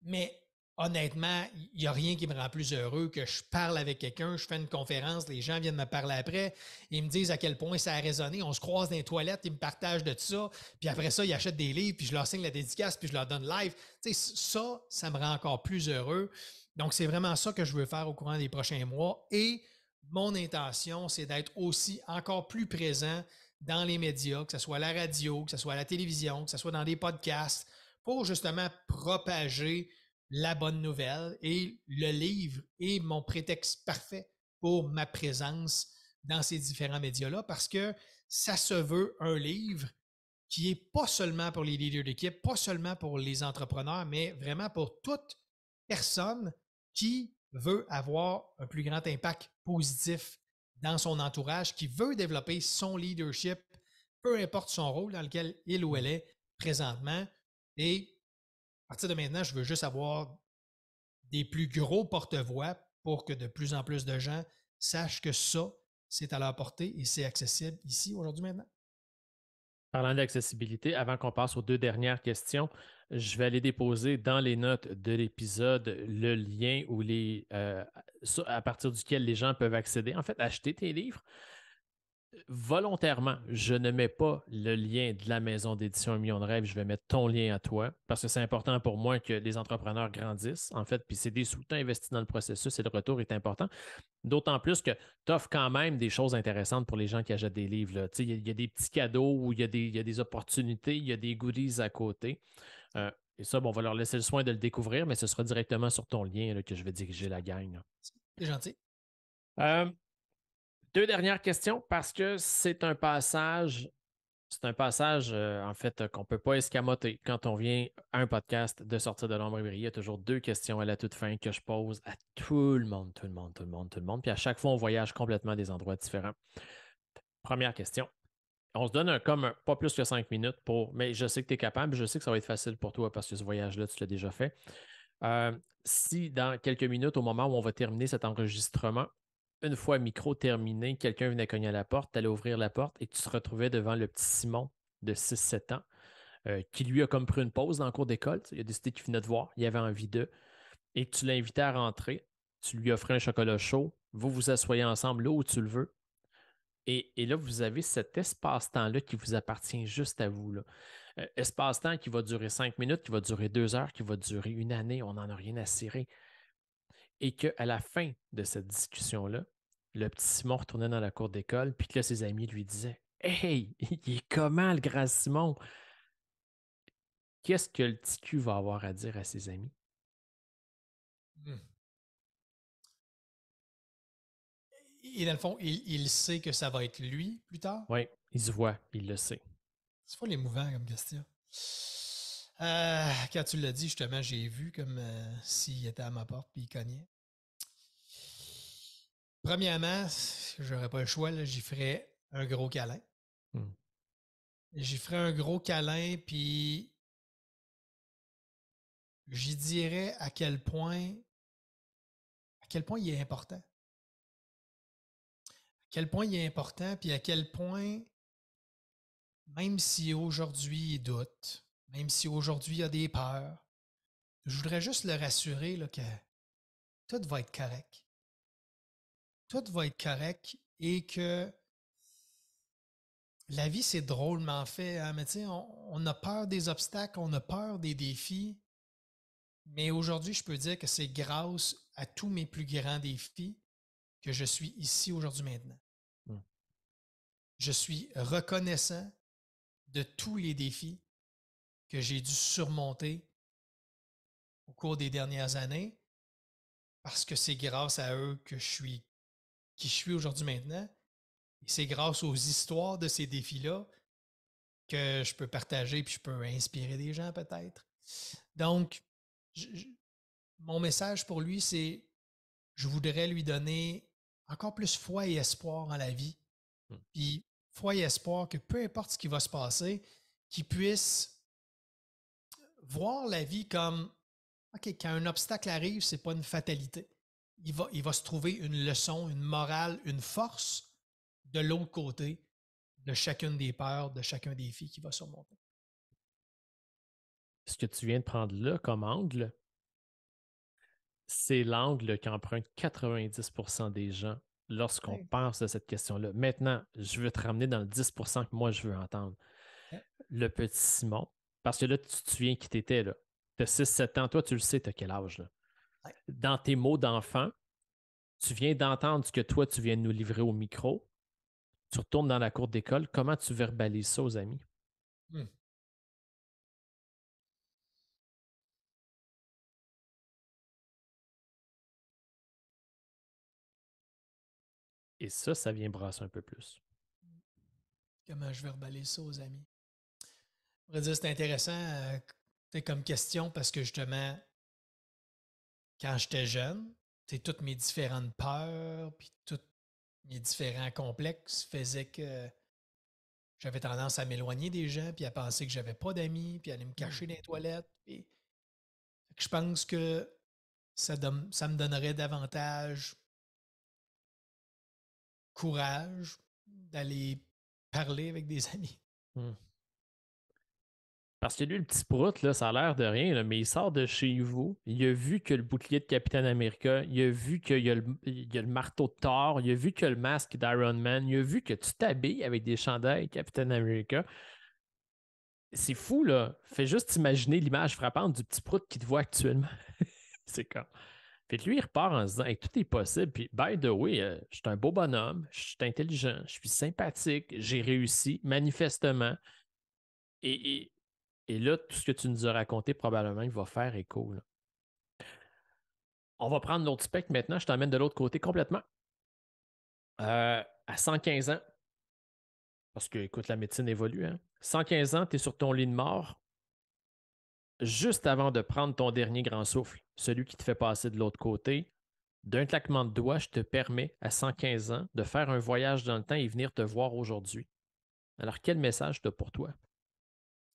Mais honnêtement, il n'y a rien qui me rend plus heureux que je parle avec quelqu'un, je fais une conférence, les gens viennent me parler après, ils me disent à quel point ça a résonné, on se croise dans les toilettes, ils me partagent de tout ça, puis après ça, ils achètent des livres, puis je leur signe la dédicace, puis je leur donne live. Ça me rend encore plus heureux. Donc, c'est vraiment ça que je veux faire au courant des prochains mois. Et mon intention, c'est d'être aussi encore plus présent dans les médias, que ce soit à la radio, que ce soit à la télévision, que ce soit dans des podcasts, pour justement propager la bonne nouvelle. Et le livre est mon prétexte parfait pour ma présence dans ces différents médias-là, parce que ça se veut un livre qui n'est pas seulement pour les leaders d'équipe, pas seulement pour les entrepreneurs, mais vraiment pour toute personne qui veut avoir un plus grand impact positif dans son entourage, qui veut développer son leadership, peu importe son rôle dans lequel il ou elle est présentement. Et à partir de maintenant, je veux juste avoir des plus gros porte-voix pour que de plus en plus de gens sachent que ça, c'est à leur portée et c'est accessible ici, aujourd'hui, maintenant. Parlant d'accessibilité, avant qu'on passe aux 2 dernières questions, je vais aller déposer dans les notes de l'épisode le lien où à partir duquel les gens peuvent accéder, en fait, acheter tes livres. Volontairement, je ne mets pas le lien de la maison d'édition 1 million de rêves, je vais mettre ton lien à toi parce que c'est important pour moi que les entrepreneurs grandissent, en fait, puis c'est des sous-temps investis dans le processus et le retour est important. D'autant plus que tu offres quand même des choses intéressantes pour les gens qui achètent des livres. Il y a des petits cadeaux, ou il y a des opportunités, il y a des goodies à côté. Et ça, on va leur laisser le soin de le découvrir, mais ce sera directement sur ton lien là, que je vais diriger la gang. C'est gentil. 2 dernières questions parce que c'est un passage en fait, qu'on ne peut pas escamoter quand on vient à un podcast de Sortir de l'ombre et briller. Il y a toujours 2 questions à la toute fin que je pose à tout le monde. Puis à chaque fois, on voyage complètement à des endroits différents. Première question. On se donne pas plus que 5 minutes mais je sais que tu es capable, je sais que ça va être facile pour toi parce que ce voyage-là, tu l'as déjà fait. Si dans quelques minutes, au moment où on va terminer cet enregistrement, une fois le micro terminé, quelqu'un venait cogner à la porte, tu allais ouvrir la porte et que tu te retrouvais devant le petit Simon de 6-7 ans qui lui a comme pris une pause dans le cours d'école. Il a décidé qu'il venait te voir, il avait envie d'eux et que tu l'as invité à rentrer. tu lui offres un chocolat chaud, vous vous asseyez ensemble là où tu le veux. Et là, vous avez cet espace-temps-là qui vous appartient juste à vous. Là. Espace-temps qui va durer 5 minutes, qui va durer 2 heures, qui va durer une année, on n'en a rien à cirer. Et qu'à la fin de cette discussion-là, le petit Simon retournait dans la cour d'école, puis que là, ses amis lui disaient Hey, il est comment le grand Simon? Qu'est-ce que le petit cul va avoir à dire à ses amis? Hmm. Et dans le fond, il sait que ça va être lui plus tard. Oui, il se voit, il le sait. C'est pas l'émouvant comme question. Quand tu l'as dit, justement, j'ai vu comme s'il était à ma porte puis il cognait. Premièrement, j'aurais pas le choix, là, j'y ferais un gros câlin. Hmm. J'y ferais un gros câlin, puis j'y dirais à quel point il est important. À quel point il est important, puis à quel point, même si aujourd'hui il doute, même si aujourd'hui il a des peurs, je voudrais juste le rassurer là, que tout va être correct. Tout va être correct et que la vie, c'est drôlement fait, hein, mais tu sais, on a peur des obstacles, on a peur des défis, mais aujourd'hui, je peux dire que c'est grâce à tous mes plus grands défis que je suis ici aujourd'hui maintenant. Hmm. Je suis reconnaissant de tous les défis que j'ai dû surmonter au cours des dernières années parce que c'est grâce à eux que je suis qui je suis aujourd'hui maintenant. Et c'est grâce aux histoires de ces défis-là que je peux partager puis je peux inspirer des gens peut-être. Donc, mon message pour lui, c'est je voudrais lui donner encore plus foi et espoir en la vie. Hmm. Puis foi et espoir que peu importe ce qui va se passer, qu'il puisse voir la vie comme OK, quand un obstacle arrive, c'est pas une fatalité. Il va se trouver une leçon, une morale, une force de l'autre côté de chacune des peurs, de chacun des défis qu'il va surmonter. Ce que tu viens de prendre là comme angle, c'est l'angle qu'empruntent 90% des gens lorsqu'on Ouais, pense à cette question-là. Maintenant, je veux te ramener dans le 10% que moi je veux entendre. ouais, Le petit Simon, parce que là, tu te souviens qui t'étais, là. Tu as 6-7 ans, toi, tu le sais, tu as quel âge, là. ouais. Dans tes mots d'enfant, tu viens d'entendre ce que toi, tu viens de nous livrer au micro. Tu retournes dans la cour d'école. Comment tu verbalises ça aux amis? Hmm. Et ça vient brasser un peu plus. Comment je verbalise ça aux amis? On pourrait dire c'est intéressant comme question parce que justement, quand j'étais jeune, toutes mes différentes peurs puis tous mes différents complexes faisaient que j'avais tendance à m'éloigner des gens puis à penser que j'avais pas d'amis puis à aller me cacher dans les toilettes. Puis, je pense que ça me donnerait davantage courage d'aller parler avec des amis. Hmm. Parce que lui, le petit prout, là, ça a l'air de rien, là, mais il sort de chez vous. Il a vu que le bouclier de Capitaine America, il a vu qu'il y a le marteau de Thor, il a vu que le masque d'Iron Man, il a vu que tu t'habilles avec des chandails Capitaine America. C'est fou, là. Fais juste imaginer l'image frappante du petit prout qui te voit actuellement. C'est comme. Fait que lui, il repart en se disant hey, tout est possible. Puis, by the way, je suis un beau bonhomme, je suis intelligent, je suis sympathique, j'ai réussi, manifestement. Et, et, et là, tout ce que tu nous as raconté, probablement, il va faire écho. Là. On va prendre l'autre spectre maintenant. Je t'emmène de l'autre côté complètement. À 115 ans, parce que, écoute, la médecine évolue. Hein? 115 ans, tu es sur ton lit de mort, juste avant de prendre ton dernier grand souffle, celui qui te fait passer de l'autre côté. D'un claquement de doigts, je te permets, à 115 ans, de faire un voyage dans le temps et venir te voir aujourd'hui. Alors, quel message tu as pour toi?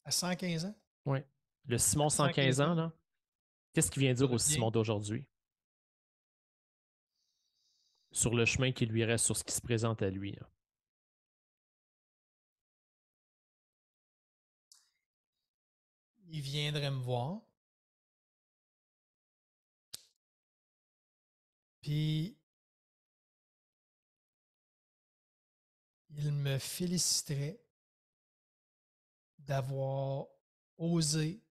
À 115 ans? Oui. Le À Simon 115 115 ans, ans? là, qu'est-ce qu'il vient dire au Revient. Simon d'aujourd'hui? Sur le chemin qui lui reste, sur ce qui se présente à lui. Là. Il viendrait me voir. Puis, il me féliciterait d'avoir osé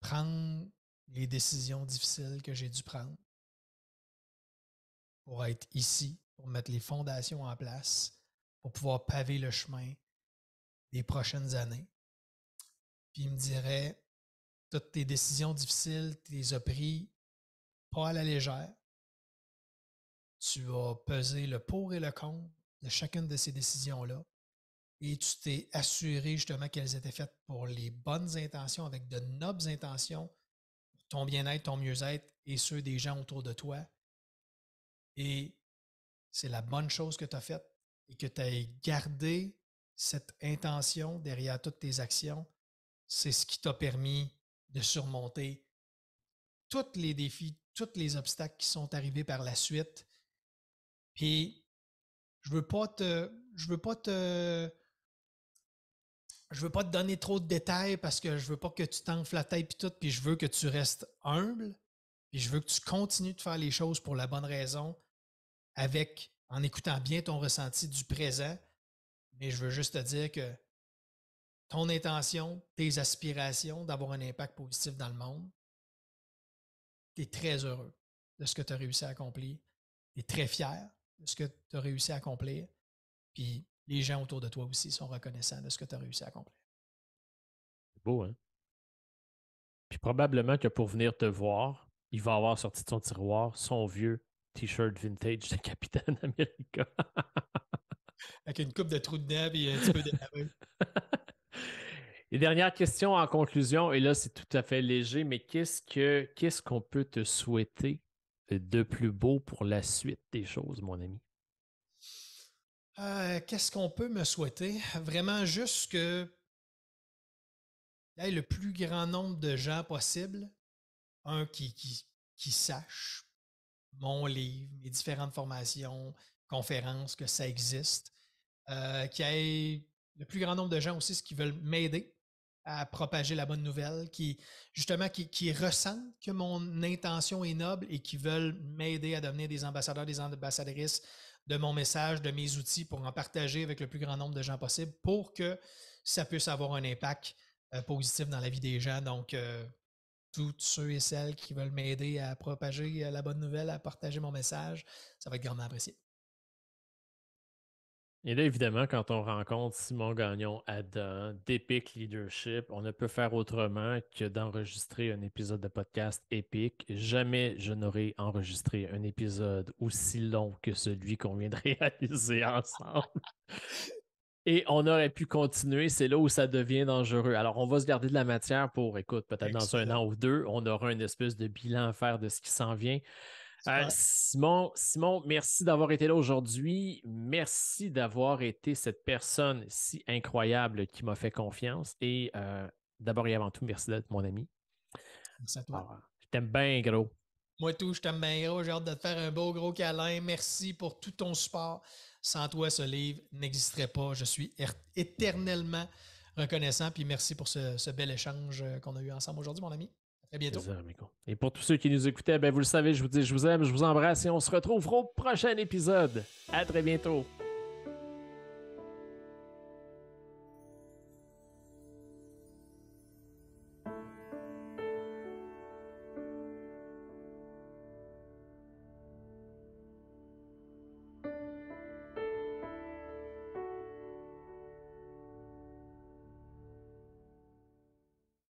prendre les décisions difficiles que j'ai dû prendre pour être ici, pour mettre les fondations en place, pour pouvoir paver le chemin des prochaines années. Puis il me dirait, toutes tes décisions difficiles, tu les as prises pas à la légère. Tu as pesé le pour et le contre de chacune de ces décisions-là et tu t'es assuré justement qu'elles étaient faites pour les bonnes intentions, avec de nobles intentions, pour ton bien-être, ton mieux-être et ceux des gens autour de toi. Et c'est la bonne chose que tu as faite et que tu as gardé cette intention derrière toutes tes actions. C'est ce qui t'a permis de surmonter tous les défis, tous les obstacles qui sont arrivés par la suite. Puis, je veux pas te donner trop de détails parce que je veux pas que tu t'enfles la tête puis tout, puis je veux que tu restes humble, puis je veux que tu continues de faire les choses pour la bonne raison, en écoutant bien ton ressenti du présent. Mais je veux juste te dire que ton intention, tes aspirations d'avoir un impact positif dans le monde, tu es très heureux de ce que tu as réussi à accomplir. Tu es très fier de ce que tu as réussi à accomplir. Puis les gens autour de toi aussi sont reconnaissants de ce que tu as réussi à accomplir. C'est beau, hein? Puis probablement que pour venir te voir, il va avoir sorti de son tiroir son vieux T-shirt vintage de Capitaine America. Avec une coupe de trous dedans et un petit peu d'énervé. Et dernière question en conclusion, et là c'est tout à fait léger, mais qu'est-ce qu'on peut te souhaiter de plus beau pour la suite des choses, mon ami? Qu'est-ce qu'on peut me souhaiter? Vraiment juste que il y ait le plus grand nombre de gens possible, qui sachent mon livre, mes différentes formations, conférences, que ça existe. Qu'il y ait le plus grand nombre de gens aussi qui veulent m'aider à propager la bonne nouvelle, qui ressentent que mon intention est noble et qui veulent m'aider à devenir des ambassadeurs, des ambassadrices de mon message, de mes outils pour en partager avec le plus grand nombre de gens possible pour que ça puisse avoir un impact positif dans la vie des gens. Donc, tous ceux et celles qui veulent m'aider à propager la bonne nouvelle, à partager mon message, ça va être grandement apprécié. Et là, évidemment, quand on rencontre Simon Gagnon Adam d'Epic Leadership, on ne peut faire autrement que d'enregistrer un épisode de podcast épique. Jamais je n'aurais enregistré un épisode aussi long que celui qu'on vient de réaliser ensemble. Et on aurait pu continuer, c'est là où ça devient dangereux. Alors, on va se garder de la matière pour, écoute, peut-être dans un Excellent. an ou deux, on aura une espèce de bilan à faire de ce qui s'en vient. Super. Simon, merci d'avoir été là aujourd'hui. Merci d'avoir été cette personne si incroyable qui m'a fait confiance. Et d'abord et avant tout, merci d'être mon ami. Merci à toi. Alors, je t'aime bien, gros. Moi tout, je t'aime bien gros. J'ai hâte de te faire un beau gros câlin. Merci pour tout ton support. Sans toi, ce livre n'existerait pas. Je suis éternellement reconnaissant. Puis merci pour ce bel échange qu'on a eu ensemble aujourd'hui, mon ami. À très bientôt. Plaisir, amigo. Et pour tous ceux qui nous écoutaient, ben vous le savez, je vous dis, je vous aime, je vous embrasse et on se retrouve au prochain épisode. À très bientôt.